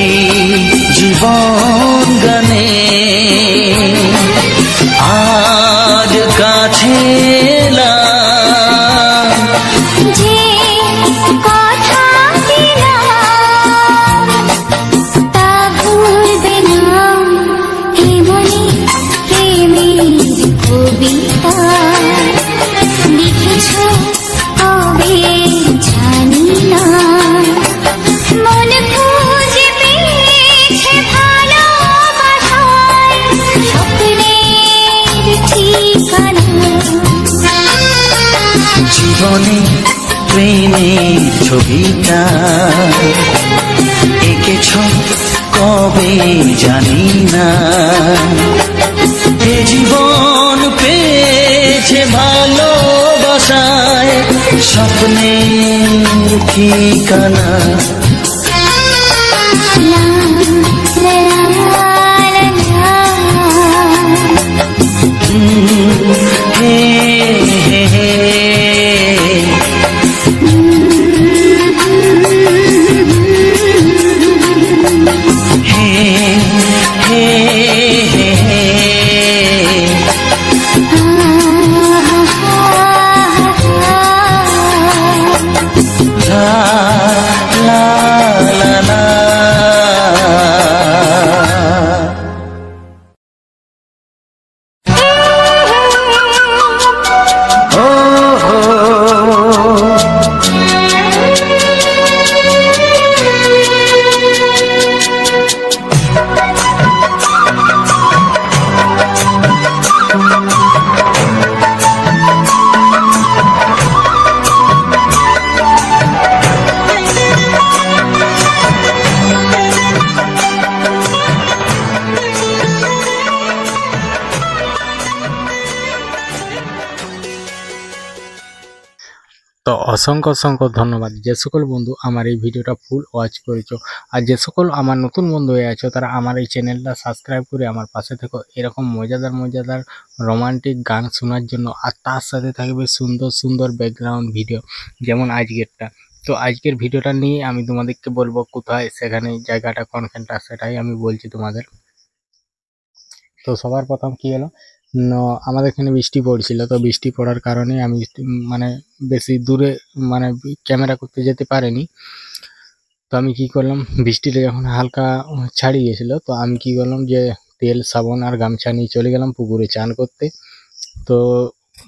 এই জীবন গানে। আজ কাছে এলাম যে কথা দিলাম তা ভুলবে না। এ মনে প্রেমের কবিতা লিখেছ কবে জানি না। মন খুঁজে পেয়েছে ভালোবাসায় স্বপ্নের ঠিকানা। জীবনে প্রেমের ছবিটা এঁকেছ কবে জানি না। এ জীবন পেয়েছে ভালোবাসায় স্বপ্নের ঠিকানা। লা লা লা লা হে হে হে la la la la তো অসংখ্য অসংখ্য ধন্যবাদ যে সকল বন্ধু আমার এই ভিডিওটা ফুল ওয়াচ করেছো, আর যে সকল আমার নতুন বন্ধু হয়ে আছো তারা আমার এই চ্যানেলটা সাবস্ক্রাইব করে আমার পাশে থেকো এরকম মজাদার মজাদার রোমান্টিক গান শোনার জন্য। আর তার সাথে থাকবে সুন্দর সুন্দর ব্যাকগ্রাউন্ড ভিডিও, যেমন আজকেরটা। তো আজকের ভিডিওটা নিয়ে আমি তোমাদেরকে বলবো কোথায়, সেখানে জায়গাটা কোনখানটা সেটাই আমি বলছি তোমাদের। তো সবার প্রথম কি হলো, আমাদের এখানে বৃষ্টি পড়ছিল, তো বৃষ্টি পড়ার কারণে আমি মানে বেশি দূরে মানে ক্যামেরা করতে যেতে পারিনি। তো আমি কি করলাম, বৃষ্টিটা যখন হালকা ছাড়িয়ে গেছিলো, তো আমি কি করলাম যে তেল সাবান আর গামছা নিয়ে চলে গেলাম পুকুরে চান করতে। তো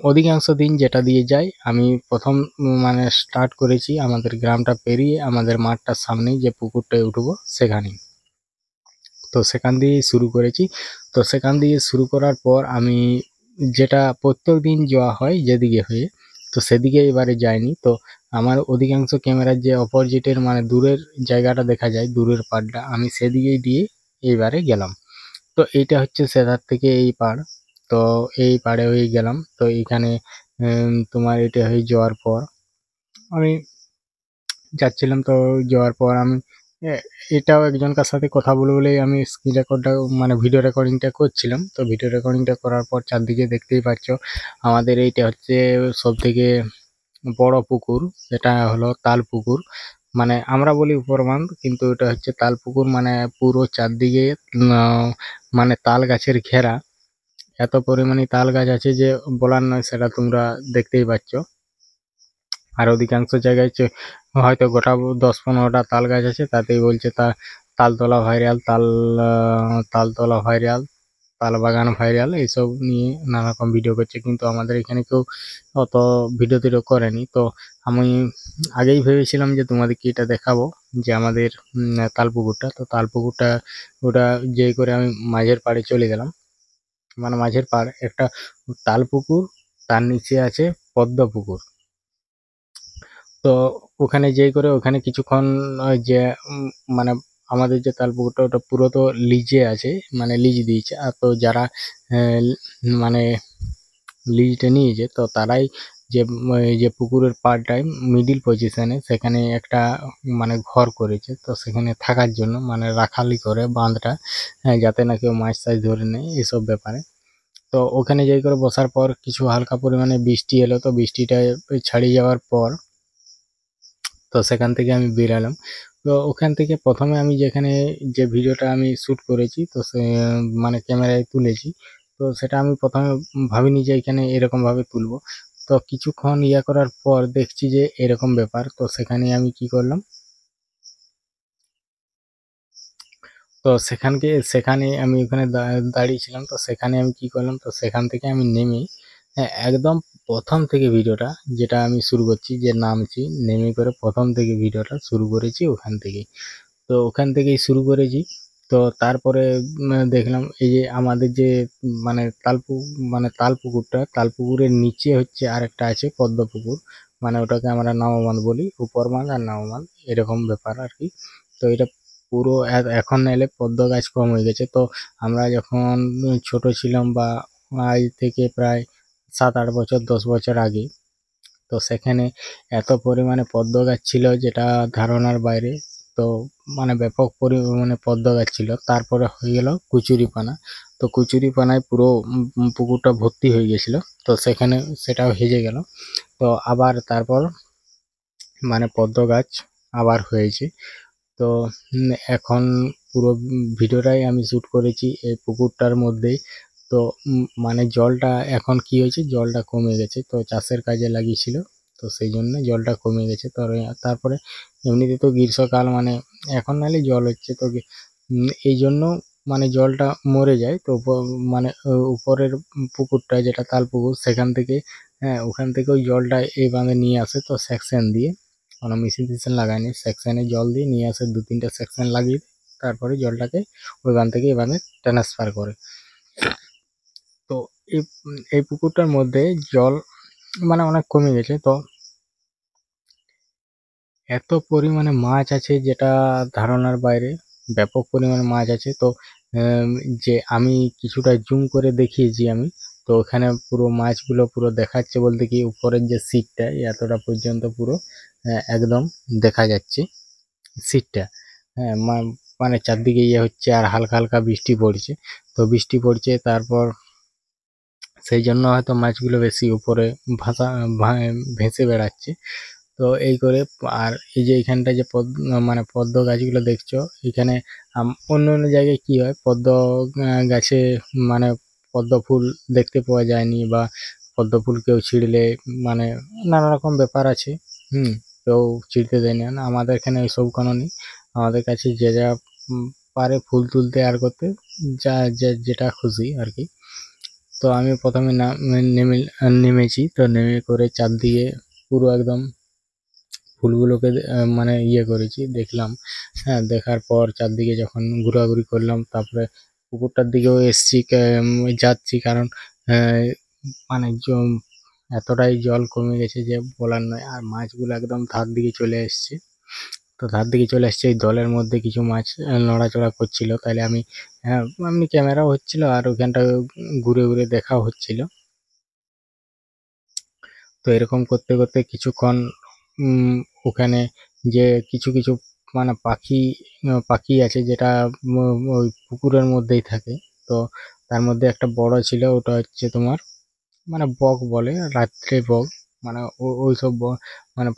অধিকাংশ দিন যেটা দিয়ে যাই, আমি প্রথম মানে স্টার্ট করেছি আমাদের গ্রামটা পেরিয়ে আমাদের মাঠটার সামনেই যে পুকুরটায় উঠবো সেখানেই। তো সেখান দিয়ে শুরু করেছি। তো সেখান দিয়ে শুরু করার পর আমি যেটা প্রত্যেক দিন যাওয়া হয় যেদিকে হয়ে, তো সেদিকে এবারে যাইনি। তো আমার অধিকাংশ ক্যামেরার যে অপোজিটের মানে দূরের জায়গাটা দেখা যায়, দূরের পাড়টা, আমি সেদিকেই দিয়ে এইবারে গেলাম। তো এইটা হচ্ছে সেধার থেকে এই পাড়, তো এই পাড়ে হয়ে গেলাম। তো এইখানে তোমার এটা হয়ে যাওয়ার পর আমি যাচ্ছিলাম। তো যাওয়ার পর আমি এটাও একজনকার সাথে কথা বলে বলেই আমি স্ক্রিন রেকর্ডটা মানে ভিডিও রেকর্ডিংটা করছিলাম। তো ভিডিও রেকর্ডিংটা করার পর চারদিকে দেখতেই পাচ্ছ আমাদের এইটা হচ্ছে সব থেকে বড় পুকুর, সেটা হলো তাল পুকুর। মানে আমরা বলি উপরবাঁধ, কিন্তু এটা হচ্ছে তাল পুকুর। মানে পুরো চারদিকে মানে তাল গাছের ঘেরা, এত পরিমাণে তাল গাছ আছে যে বলার নয়, সেটা তোমরা দেখতেই পাচ্ছ। আর অধিকাংশ জায়গায় হয়তো গোটা 10-15টা তাল গাছ আছে, তাতেই বলছে তালতলা ভাইরাল, তালতলা ভাইরাল, তাল বাগান ভাইরাল, এইসব নিয়ে নানা রকম ভিডিও করছে। কিন্তু আমাদের এখানে কেউ অত ভিডিও টিডিও করেনি। তো আমি আগেই ভেবেছিলাম যে তোমাদেরকে এটা দেখাবো যে আমাদের তালপুকুরটা। তো তালপুকুরটা ওটা যে করে আমি মাঝের পাড়ে চলে গেলাম, মানে মাঝের পাড় একটা তালপুকুর, তার নিচে আছে পদ্ম পুকুর। তো ওখানে যেই করে ওখানে কিছুক্ষণ যে মানে আমাদের যে তালপুকুরটা ওটা পুরো তো লিজে আছে, মানে লিজ দিয়েছে। আর তো যারা মানে লিজটা নিয়েছে, তো তারাই যে পুকুরের পাড়টায় মিডিল পজিশনে সেখানে একটা মানে ঘর করেছে। তো সেখানে থাকার জন্য মানে রাখালি করে বাঁধটা, যাতে না কেউ মাছ টাছ ধরে নেয় এসব ব্যাপারে। তো ওখানে যাই করে বসার পর কিছু হালকা পরিমাণে বৃষ্টি এলো। তো বৃষ্টিটা ছাড়িয়ে যাওয়ার পর তো সেখান থেকে আমি বেরালাম। তো ওখান থেকে প্রথমে আমি যেখানে যে ভিডিওটা আমি শ্যুট করেছি, তো সে মানে ক্যামেরায় তুলেছি, তো সেটা আমি প্রথমে ভাবিনি যে এখানে এরকমভাবে তুলবো। তো কিছুক্ষণ ইয়া করার পর দেখছি যে এরকম ব্যাপার। তো সেখানে আমি কি করলাম, তো সেখানে আমি ওখানে দাঁড়িয়েছিলাম। তো সেখানে আমি কি করলাম, তো সেখান থেকে আমি নেমে একদম প্রথম থেকে ভিডিওটা যেটা আমি শুরু করছি, যে নামছি নেমে করে প্রথম থেকে ভিডিওটা শুরু করেছি ওখান থেকেই। তো ওখান থেকেই শুরু করেছি। তো তারপরে দেখলাম এই যে আমাদের যে মানে তালপুকুরটা, তালপুকুরের নিচে হচ্ছে আরেকটা আছে পদ্ম পুকুর, মানে ওটাকে আমরা নামবাঁধ বলি, উপর বাঁধ আর নামবাঁধ এরকম ব্যাপার আর কি। তো এটা পুরো এখন এলে পদ্ম গাছ কম হয়ে গেছে। তো আমরা যখন ছোট ছিলাম, বা আজ থেকে প্রায় 7-8 বছর 10 বছর আগে, তো সেখানে এত পরিমাণে পদ্ম গাছ ছিল যেটা ধারণার বাইরে। তো মানে ব্যাপক পরিমাণে পদ্ম গাছ ছিল। তারপরে হয়ে গেল কুচুরিপানা। তো কুচুরিপানায় পুরো পুকুরটা ভর্তি হয়ে গেছিল। তো সেখানে সেটাও হেজে গেল। তো আবার তারপর মানে পদ্ম গাছ আবার হয়েছে। তো এখন পুরো ভিডিওটাই আমি শ্যুট করেছি এই পুকুরটার মধ্যেই। তো মানে জলটা এখন কি হয়েছে, জলটা কমে গেছে। তো চাষের কাজে লাগিয়েছিল, তো সেই জন্য জলটা কমে গেছে। তো তারপরে এমনিতে তো গ্রীষ্মকাল মানে এখন নাহলে জল হচ্ছে, তো এই জন্য মানে জলটা মরে যায়। তো মানে উপরের পুকুরটা যেটা তাল পুকুর, সেখান থেকে ওখান থেকে ওই জলটা এই বাঁধে নিয়ে আসে। তো সেকশন দিয়ে, কোনো মেশিন টেশিন লাগায়নি, সেকশনে জল দিয়ে নিয়ে আসে, 2-3টা সেকশন লাগিয়ে তারপরে জলটাকে ওই বাঁধ থেকে এই বাঁধে ট্রান্সফার করে। তো এই পুকুরটার মধ্যে জল মানে অনেক কমে গেছে। তো এত পরিমাণে মাছ আছে যেটা ধারণার বাইরে, ব্যাপক পরিমাণে মাছ আছে। তো যে আমি কিছুটা জুম করে দেখিয়েছি আমি। তো তো ওখানে পুরো মাছগুলো পুরো দেখাচ্ছে বলতে কি উপরের যে সিটটা এতটা পর্যন্ত পুরো একদম দেখা যাচ্ছে সিটটা। হ্যাঁ, মানে চারদিকে ইয়ে হচ্ছে আর হালকা হালকা বৃষ্টি পড়ছে। তো বৃষ্টি পড়ছে তারপর সেই জন্য হয়তো মাছগুলো বেশি উপরে ভেসে বেড়াচ্ছে। তো এই করে আর এই যে এইখানটা যে মানে পদ্ম গাছগুলো দেখছো এখানে অন্য অন্য জায়গায় কি হয় পদ্ম গাছে মানে পদ্ম ফুল দেখতে পাওয়া যায়নি বা পদ্ম ফুল কেউ ছিঁড়লে মানে নানা রকম ব্যাপার আছে। কেউ ছিঁড়তে দেয় না, আমাদের এখানে ওইসব কোনো নেই। আমাদের কাছে যে যা পারে ফুল তুলতে আর করতে যা যেটা খুশি আর কি। তো আমি প্রথমে নেমেছি, তো নেমে করে চারদিকে পুরো একদম ফুলগুলোকে মানে ইয়ে করেছি দেখলাম। হ্যাঁ, দেখার পর চারদিকে যখন ঘোরাঘুরি করলাম তারপরে পুকুরটার দিকেও এসছি যাচ্ছি, কারণ মানে এতটাই জল কমে গেছে যে বলার নয়। আর মাছগুলো একদম ধার দিকে চলে এসছে। তো ধার দিকে চলে আসছে, এই দলের মধ্যে কিছু মাছ নড়াচড়া করছিল, তাহলে আমি এমনি ক্যামেরাও হচ্ছিল আর ওখানটা ঘুরে ঘুরে দেখাও হচ্ছিল। তো এরকম করতে করতে কিছুক্ষণ ওখানে যে কিছু কিছু মানে পাখি আছে যেটা ওই পুকুরের মধ্যেই থাকে। তো তার মধ্যে একটা বড় ছিল, ওটা হচ্ছে তোমার মানে বক বলে, রাত্রে বক, মানে ওইসব মানে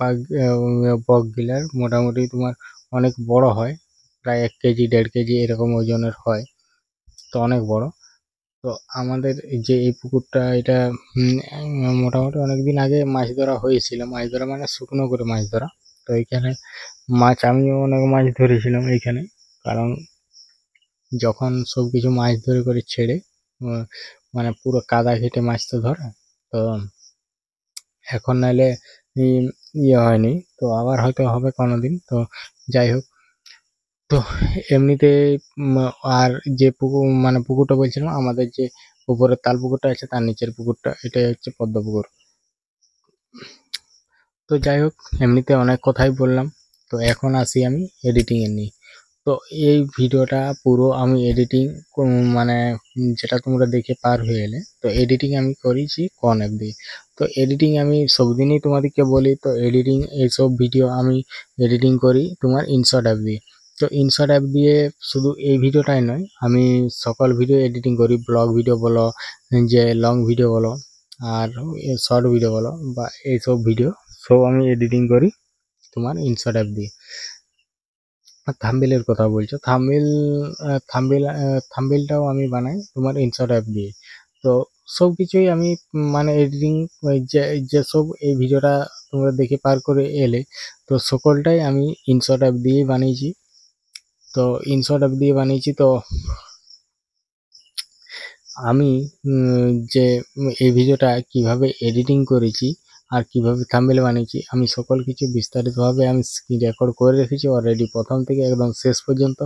বক গিলার মোটামুটি তোমার অনেক বড় হয়, প্রায় 1 কেজি 1.5 কেজি এরকম ওজনের হয়। তো অনেক বড়। তো আমাদের যে এই পুকুরটা এটা মোটামুটি অনেকদিন আগে মাছ ধরা হয়েছিল, মাছ ধরা মানে শুকনো করে মাছ ধরা। তো এইখানে আমিও অনেক মাছ ধরেছিলাম এইখানে, কারণ যখন সব কিছু মাছ ধরে করে ছেড়ে মানে পুরো কাদা ঘেটে মাছ তো ধরে। তো এখন নাহলে ইয়ে হয়নি, তো আবার হয়তো হবে কোনোদিন। তো যাই হোক, তো এমনিতে আর যে পুকুর মানে পুকুরটা বলছিলাম আমাদের যে উপরের তাল পুকুরটা আছে তার নিচের পুকুরটা, এটাই হচ্ছে পদ্ম পুকুর। তো যাই হোক, এমনিতে অনেক কথাই বললাম। তো এখন আসি আমি এডিটিং এ নিয়ে। তো এই ভিডিওটা পুরো আমি এডিটিং মানে যেটা তোমরা দেখে পার হয়ে এলে, তো এডিটিং আমি করেছি কোন অ্যাপ দিয়ে। তো এডিটিং আমি সবদিনই তোমাদেরকে বলি, তো এডিটিং এইসব ভিডিও আমি এডিটিং করি তোমার ইনশট অ্যাপ দিয়ে। তো ইনশট অ্যাপ দিয়ে শুধু এই ভিডিওটাই নয়, আমি সকল ভিডিও এডিটিং করি, ব্লগ ভিডিও বলো, যে লং ভিডিও বলো, আর শর্ট ভিডিও বলো, বা এইসব ভিডিও সব আমি এডিটিং করি তোমার ইনশট অ্যাপ দিয়ে। থাম্বনেলের কথা বলছো, থাম্বনেলটাও আমি বানাই তোমার ইনশট অ্যাপ দিয়ে। তো সব কিছুই আমি মানে এডিটিং যেসব এই ভিডিওটা তোমরা দেখে পার করে এলে, তো সকলটাই আমি ইনশট অ্যাপ দিয়েই বানিয়েছি। তো ইনশট অ্যাপ দিয়ে বানিয়েছি। তো আমি যে এই ভিডিওটা কিভাবে এডিটিং করেছি আর কিভাবে থাম্বনেল বানিয়েছি, আমি সকল কিছু বিস্তারিতভাবে আমি স্ক্রিন রেকর্ড করে রেখেছি অলরেডি, প্রথম থেকে একদম শেষ পর্যন্ত।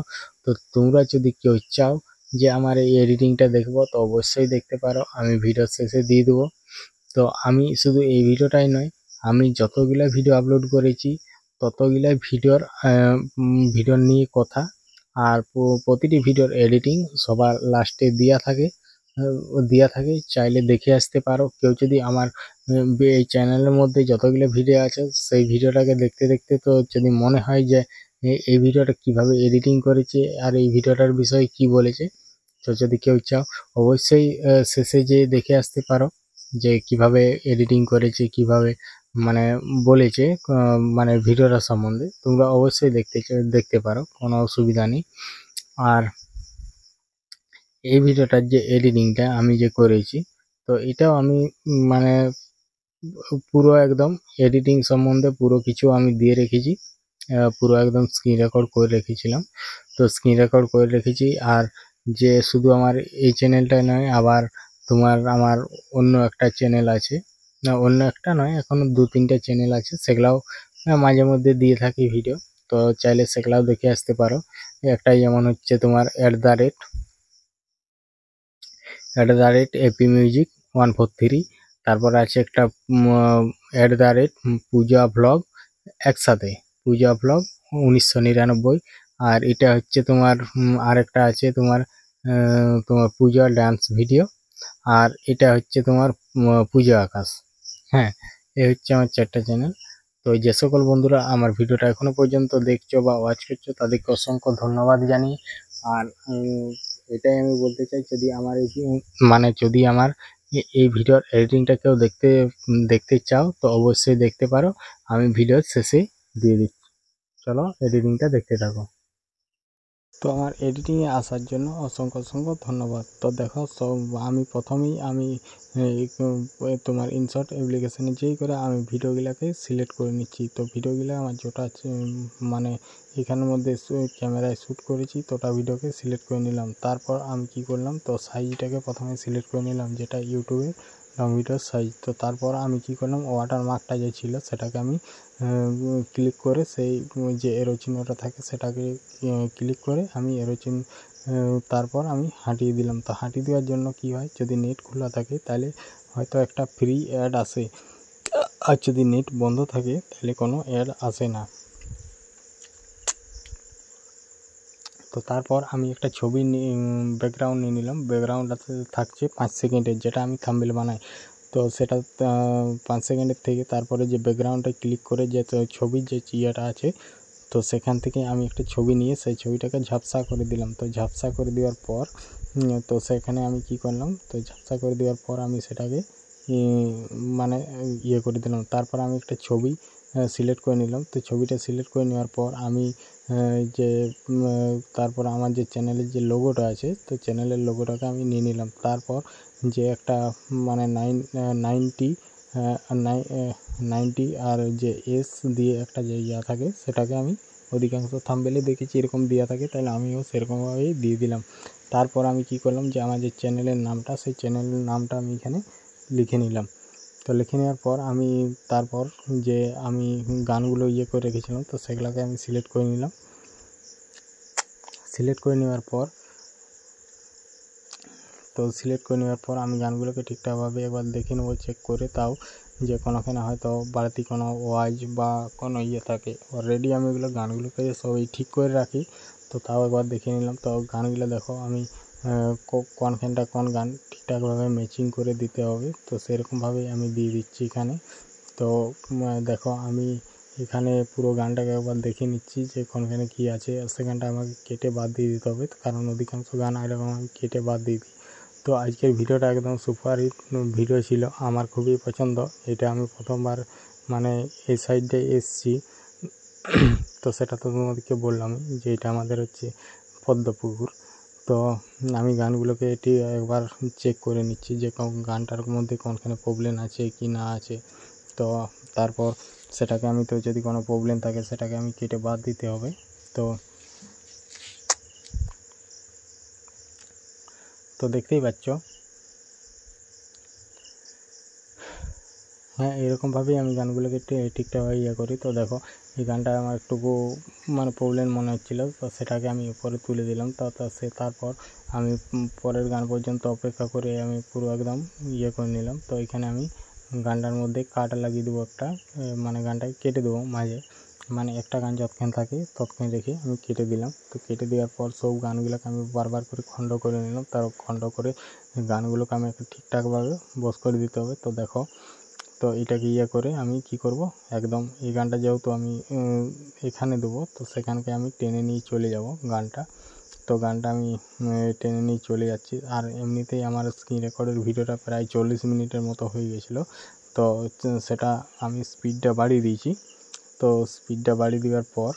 তো তোমরা যদি কেউ চাও যে আমার এই এডিটিংটা দেখবো, তো অবশ্যই দেখতে পারো, আমি ভিডিওর শেষে দিয়ে দেবো। তো আমি শুধু এই ভিডিওটাই নয়, আমি যতগুলা ভিডিও আপলোড করেছি ততগুলা ভিডিওর নিয়ে কথা, আর প্রতিটি ভিডিওর এডিটিং সবার লাস্টে দেওয়া থাকে, চাইলে দেখে আসতে পারো। কেউ যদি আমার এই চ্যানেলের মধ্যে যতগুলো ভিডিও আছে সেই ভিডিওটাকে দেখতে দেখতে তো যদি মনে হয় যে এই ভিডিওটা কিভাবে এডিটিং করেছে আর এই ভিডিওটার বিষয়ে কি বলেছে, তো যদি কেউ চাও অবশ্যই শেষে যেয়ে দেখে আসতে পারো যে কিভাবে এডিটিং করেছে, কিভাবে মানে বলেছে মানে ভিডিওটার সম্বন্ধে, তোমরা অবশ্যই দেখতে পারো, কোনো অসুবিধা নেই। আর এই ভিডিওটার যে এডিটিংটা আমি যে করেছি, তো এটাও আমি মানে পুরো একদম এডিটিং সম্বন্ধে পুরো কিছু আমি দিয়ে রেখেছি, পুরো একদম স্ক্রিন রেকর্ড করে রেখেছিলাম। তো স্ক্রিন রেকর্ড করে রেখেছি। আর যে শুধু আমার এই চ্যানেলটাই নয়, আবার তোমার আমার অন্য একটা চ্যানেল আছে, না অন্য একটা নয়, এখনো 2-3টা চ্যানেল আছে, সেগুলাও মাঝে মধ্যে দিয়ে থাকি ভিডিও। তো চাইলে সেগুলাও দেখে আসতে পারো। একটাই যেমন হচ্ছে তোমার @apmusic143, তারপর আছে একটা @পূজা ব্লগ, একসাথে পূজা ব্লগ 1999। আর এটা হচ্ছে তোমার আরেকটা আছে তোমার পূজা ডান্স ভিডিও, আর এটা হচ্ছে তোমার পূজা আকাশ। হ্যাঁ, এই হচ্ছে আমার 4টা চ্যানেল। তো যে সকল বন্ধুরা আমার ভিডিওটা এখনো পর্যন্ত দেখছো বা ওয়াচ করছো তাদেরকে অসংখ্য ধন্যবাদ জানিয়ে, আর এটাই আমি বলতে চাই, যদি আমার যদি আমার এই ভিডিওর এডিটিংটা কেউ দেখতে চাও তো অবশ্যই দেখতে পারো, আমি ভিডিওর শেষে দিয়ে দিচ্ছি। চলো এডিটিংটা দেখতে থাকো। তো আমার এডিটিংয়ে আসার জন্য অসংখ্য ধন্যবাদ। তো দেখো আমি প্রথমেই তোমার ইনশট অ্যাপ্লিকেশানে যেই করে আমি ভিডিওগুলোকে সিলেক্ট করে নিচ্ছি। তো ভিডিওগুলো আমার যেটা মানে এখানের মধ্যে ক্যামেরায় শ্যুট করেছি তোটা ভিডিওকে সিলেক্ট করে নিলাম। তারপর আমি কি করলাম, তো সাইজটাকে প্রথমে সিলেক্ট করে নিলাম, যেটা ইউটিউবে লং ভিডিওর সাইজ। তো তারপর আমি কি করলাম, ওয়াটারমার্কটা যে ছিল সেটাকে আমি ক্লিক করে সেই যে এরো চিহ্নটা থাকে সেটাকে ক্লিক করে আমি এরো চিহ্ন তারপর আমি হাঁটিয়ে দিলাম। তো হাঁটিয়ে দেওয়ার জন্য কি হয়, যদি নেট খোলা থাকে তাহলে হয়তো একটা ফ্রি অ্যাড আসে, আর যদি নেট বন্ধ থাকে তাহলে কোনো অ্যাড আসে না। তো তারপর আমি একটা ছবি ব্যাকগ্রাউন্ড নিয়ে নিলাম। ব্যাকগ্রাউন্ডটাতে থাকছে 5 সেকেন্ডের, যেটা আমি থাম্বনেল বানাই। তো সেটা 5 সেকেন্ডের থেকে তারপরে যে ব্যাকগ্রাউন্ডটা ক্লিক করে যে ছবির যে ইয়েটা আছে, তো সেখান থেকে আমি একটা ছবি নিয়ে সেই ছবিটাকে ঝাপসা করে দিলাম। তো ঝাপসা করে দেওয়ার পর তো সেখানে আমি কি করলাম, তো ঝাপসা করে দেওয়ার পর আমি সেটাকে মানে ইয়ে করে দিলাম। তারপর আমি একটা ছবি সিলেক্ট করে নিলাম। তো ছবিটা সিলেক্ট করে নেওয়ার পর আমি তারপর আমার যে চ্যানেলের যে লোগোটা আছে, তো চ্যানেলের লোগোটাকে আমি নিয়ে নিলাম। তারপর যে একটা মানে 90 আর যে এস দিয়ে একটা যে ইয়া থাকে সেটাকে আমি অধিকাংশ থাম্বনেলে দেখেছি এরকম দেওয়া থাকে, তাহলে আমিও সেরকমভাবেই দিয়ে দিলাম। তারপর আমি কি করলাম, যে আমার যে চ্যানেলের নামটা সেই চ্যানেলের নামটা আমি এখানে লিখে নিলাম। তো লিখে নেওয়ার পর আমি তারপর যে আমি গানগুলো ইয়ে করে রেখেছিলাম তো সেগুলোকে আমি সিলেক্ট করে নিলাম। সিলেক্ট করে নেওয়ার পর আমি গানগুলোকে ঠিকঠাকভাবে একবার দেখে নেবো, চেক করে, তাও যে কোনোখানে হয়তো বাড়তি কোনো ওয়াইজ বা কোনো ইয়ে থাকে। অলরেডি আমি এগুলো গানগুলোকে সবই ঠিক করে রাখি, তো তাও একবার দেখে নিলাম। তো গানগুলো দেখো আমি কোনখানটা কোন গান ঠিকঠাকভাবে ম্যাচিং করে দিতে হবে, তো সেরকমভাবেই আমি দিয়ে দিচ্ছি এখানে। তো দেখো আমি এখানে পুরো গানটাকে একবার দেখে নিচ্ছি যে কোনখানে কী আছে, আর সেখানটা আমাকে কেটে বাদ দিয়ে দিতে হবে, কারণ অধিকাংশ গান এরকম আমি কেটে বাদ দিয়ে দিই। তো আজকের ভিডিওটা একদম সুপারহিট ভিডিও ছিল, আমার খুবই পছন্দ। এটা আমি প্রথমবার মানে এই সাইডটায় এসছি, তো সেটা তো তোমাদেরকে বললাম যে এটা আমাদের হচ্ছে পদ্মপুকুর। তো আমি গানগুলোকে এটি একবার চেক করে নিচ্ছি যে গানটার মধ্যে কোনখানে প্রবলেম আছে কি না আছে। তো তারপর সেটাকে আমি, তো যদি কোনো প্রবলেম থাকে সেটাকে আমি কেটে বাদ দিতে হবে। তো দেখতেই পাচ্ছ, হ্যাঁ এরকমভাবেই আমি গানগুলোকে ঠিকঠাকভাবে ইয়ে করি। তো দেখো এই গানটা আমার একটুকু মানে প্রবলেম মনে হচ্ছিলো, তো সেটাকে আমি উপরে তুলে দিলাম। তারপর আমি পরের গান পর্যন্ত অপেক্ষা করে আমি পুরো একদম ইয়ে করে নিলাম। তো এখানে আমি গানটার মধ্যে কাট লাগিয়ে দেবো একটা, মানে গানটাকে কেটে দেবো মাঝে, মানে একটা গান যতক্ষণ থাকে ততক্ষণ রেখে আমি কেটে দিলাম। তো কেটে দেওয়ার পর সব গানগুলোকে আমি বারবার করে খণ্ড করে নিলাম। তার খণ্ড করে গানগুলোকে আমি একটু ঠিকঠাকভাবে বস করে দিতে হবে। তো দেখো, তো এটাকে ইয়ে করে আমি কি করব, একদম এই গানটা যেহেতু আমি এখানে দেবো, তো সেখানকে আমি টেনে নিয়ে চলে যাব গানটা। তো গানটা আমি টেনে নিয়ে চলে যাচ্ছি। আর এমনিতেই আমার স্ক্রিন রেকর্ডের ভিডিওটা প্রায় 40 মিনিটের মতো হয়ে গেছিলো। তো সেটা আমি স্পিডটা বাড়িয়ে দিয়েছি। তো স্পিডটা বাড়িয়ে দেওয়ার পর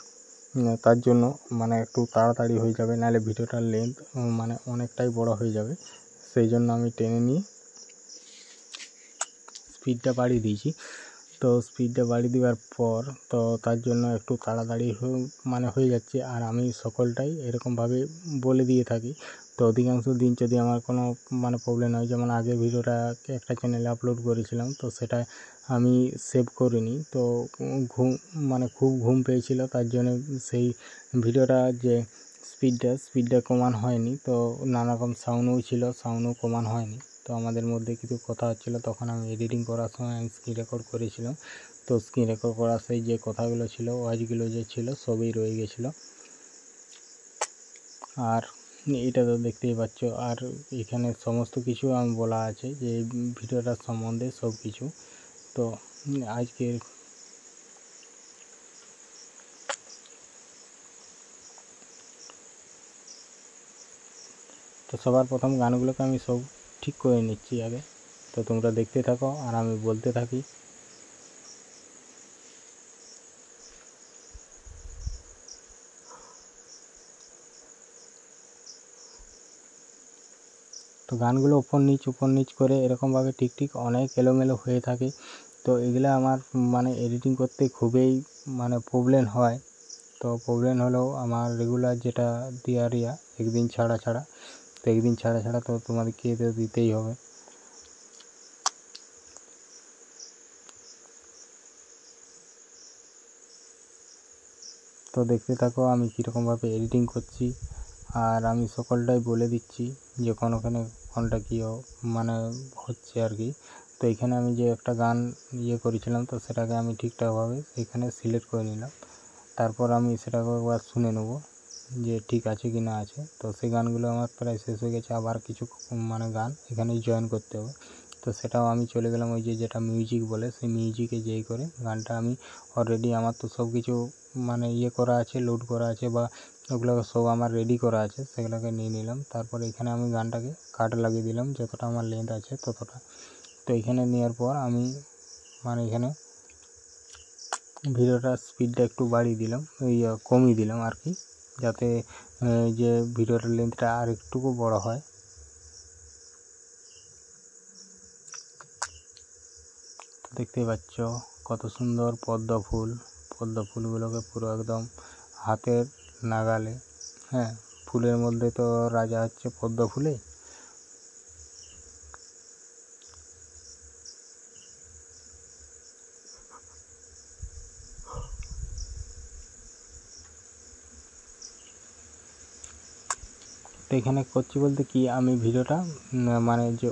তার জন্য মানে একটু তাড়াতাড়ি হয়ে যাবে, নাহলে ভিডিওটার লেন্থ মানে অনেকটাই বড় হয়ে যাবে। সেই জন্য আমি টেনে নিয়ে স্পিডটা বাড়িয়ে দিয়েছি। তো স্পিডটা বাড়িয়ে দেওয়ার পর তো তার জন্য একটু তাড়াতাড়ি মানে হয়ে যাচ্ছে। আর আমি সকলটাই এরকমভাবে বলে দিয়ে থাকি। তো অধিকাংশ দিন যদি আমার কোনো মানে প্রবলেম হয়, যেমন আগে ভিডিওটা একটা চ্যানেলে আপলোড করেছিলাম, তো সেটা আমি সেভ করিনি। তো খুব ঘুম পেয়েছিল, তার জন্য সেই ভিডিওটা যে স্পিডটা কমানো হয়নি। তো নানারকম সাউন্ডও ছিল, সাউন্ডও কমানো হয়নি। তো আমাদের মধ্যে কিছু কথা হচ্ছিলো, তখন আমি এডিটিং করার সময় আমি স্ক্রিন রেকর্ড করেছিলাম। তো স্ক্রিন রেকর্ড করার সেই যে কথাগুলো ছিল, ওয়াইজগুলো যে ছিল সবই রয়ে গেছিলো। আর এটা তো দেখতেই পাচ্ছ। আর এখানে সমস্ত কিছু আমি বলা আছে যে ভিডিওটার সম্বন্ধে সব কিছু। তো আজকের তো সবার প্রথম গানগুলোকে আমি সব ঠিক করে নিচ্ছি আগে। তো তোমরা দেখতে থাকো আর আমি বলতে থাকি। তো গানগুলো উপর নিচ করে এরকমভাবে ঠিক অনেক এলোমেলো হয়ে থাকে। তো এগুলো আমার মানে এডিটিং করতে খুবই মানে প্রবলেম হয়। তো প্রবলেম হলেও আমার রেগুলার যেটা দেওয়ার একদিন ছাড়া তো একদিন ছাড়া তো তোমাদেরকে তো দিতেই হবে। তো দেখতে থাকো আমি কীরকমভাবে এডিটিং করছি। আর আমি সকলটাই বলে দিচ্ছি যে ওখানে কোনটা কী মানে হচ্ছে আর কি। তো এখানে আমি যে একটা গান করেছিলাম, তো সেটাকে আমি ঠিকঠাকভাবে এখানে সিলেক্ট করে নিলাম। তারপর আমি সেটাকে একবার শুনে নেব যে ঠিক আছে কি না আছে। তো সেই গানগুলো আমার প্রায় শেষ হয়ে গেছে, আবার কিছু মানে গান এখানে জয়েন করতে হবে। তো সেটাও আমি চলে গেলাম ওই যে যেটা মিউজিক বলে, সেই মিউজিকে যেই করে গানটা আমি অলরেডি আমার তো সব কিছু মানে করা আছে, লোড করা আছে বা ওগুলো সব আমার রেডি করা আছে, সেগুলোকে নিয়ে নিলাম। তারপরে এখানে আমি গানটাকে কাট লাগিয়ে দিলাম যতটা আমার লেন্থ আছে ততটা। তো এখানে নেওয়ার পর আমি মানে এখানে ভিডিওটার স্পিডটা একটু বাড়িয়ে দিলাম, কমিয়ে দিলাম আর কি, যাতে যে ভিডিওটার লেন্থটা আর একটুকু বড় হয়। দেখতেই পাচ্ছ কত সুন্দর পদ্ম ফুলগুলোকে পুরো একদম হাতের নাগালে। হ্যাঁ, ফুলের মধ্যে তো রাজা হচ্ছে পদ্ম ফুলে। তো এখানে করছি বলতে কি, আমি ভিডিওটা মানে যে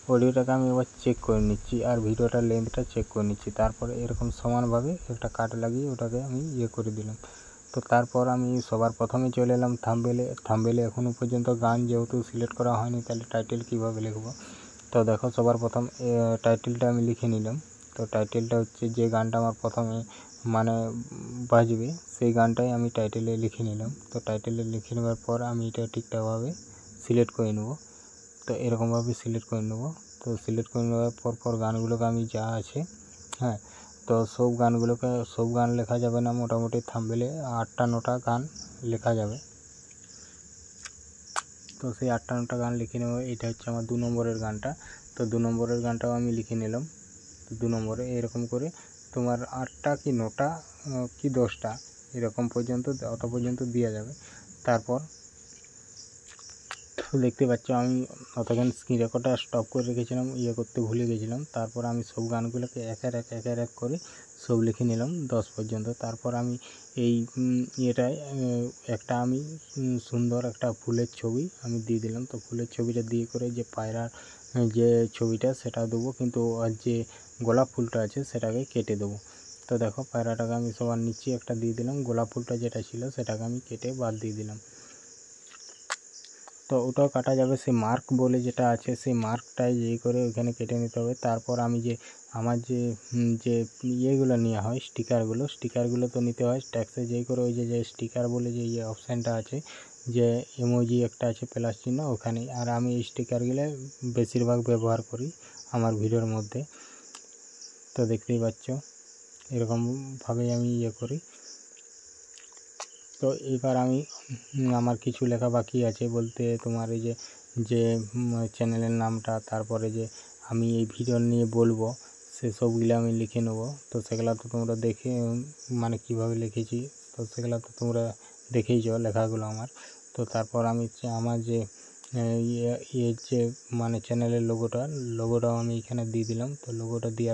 অডিওটাকে আমি এবার চেক করে নিচ্ছি আর ভিডিওটার লেন্থটা চেক করে নিচ্ছি। তারপরে এরকম সমানভাবে একটা কাট লাগিয়ে ওটাকে আমি করে দিলাম। তো তারপর আমি সবার প্রথমে চলে এলাম থাম্বনেলে এখনও পর্যন্ত গান যেহেতু সিলেক্ট করা হয়নি, তাহলে টাইটেল কীভাবে লিখব। তো দেখো সবার প্রথম টাইটেলটা আমি লিখে নিলাম। তো টাইটেলটা হচ্ছে যে গানটা আমার প্রথমে মানে বাজবে সেই গানটাই আমি টাইটেলে লিখে নিলাম। তো টাইটেলে লিখে নেওয়ার পর আমি এটা ঠিকঠাকভাবে সিলেক্ট করে নেব। তো এরকমভাবে সিলেক্ট করে নেব। তো সিলেক্ট করে নেওয়ার পর গানগুলোকে আমি যা আছে, হ্যাঁ, তো সব গান লেখা যাবে না, মোটামুটি থাম্বনেলে 8টা 9টা গান লেখা যাবে। তো সেই 8টা 9টা গান লিখে নেব। এটা হচ্ছে আমার 2 নম্বরের গানটা। তো 2 নম্বরের গানটাও আমি লিখে নিলাম। তো 2 নম্বরে এরকম করে তোমার 8টা কি 9টা কি 10টা এরকম পর্যন্ত অত পর্যন্ত দেওয়া যাবে। তারপর দেখতে পাচ্ছ আমি অতক্ষণ স্ক্রিন রেকর্ডটা স্টপ করে রেখেছিলাম, করতে ভুলে গেছিলাম। তারপর আমি সব গানগুলোকে একের এক করে সব লিখে নিলাম 10 পর্যন্ত। তারপর আমি এই এটায় একটা আমি সুন্দর একটা ফুলের ছবি আমি দিয়ে দিলাম। তো ফুলের ছবিটা দিয়ে করে যে পায়রার যে ছবিটা সেটা দেবো, কিন্তু আর যে গোলাপ ফুলটা আছে সেটাকে কেটে দেবো। তো দেখো পায়রাটাকে আমি সবার নিচে একটা দিয়ে দিলাম, গোলাপ ফুলটা যেটা ছিল সেটাকে আমি কেটে বাদ দিয়ে দিলাম। তো ওটাও কাটা যাবে, সেই মার্ক বলে যেটা আছে সেই মার্কটাই করে ওইখানে কেটে নিতে হবে। তারপর আমি যে আমার যে ইয়েগুলো নেওয়া হয় স্টিকারগুলো তো নিতে হয় ট্যাক্সে করে ওই যে স্টিকার বলে যে অপশানটা আছে, যে ইমোজি একটা আছে প্লাস চিহ্ন ওখানেই। আর আমি এই স্টিকারগুলো বেশিরভাগ ব্যবহার করি আমার ভিডিওর মধ্যে। তো দেখতেই পাচ্ছ এরকমভাবেই আমি করি। তো এবার আমি আমার কিছু লেখা বাকি আছে বলতে, তোমার এই যে চ্যানেলের নামটা, তারপরে যে আমি এই ভিডিও নিয়ে বলবো সেসবগুলো আমি লিখে নেব। তো সেগুলো তো তোমরা দেখে মানে কিভাবে লিখেছি তো সেগুলো তো তোমরা দেখেইছো লেখাগুলো আমার। তো তারপর আমি আমার যে যে মানে চ্যানেলের লোগোটাও আমি এখানে দিয়ে দিলাম। তো লোগোটা দেওয়ার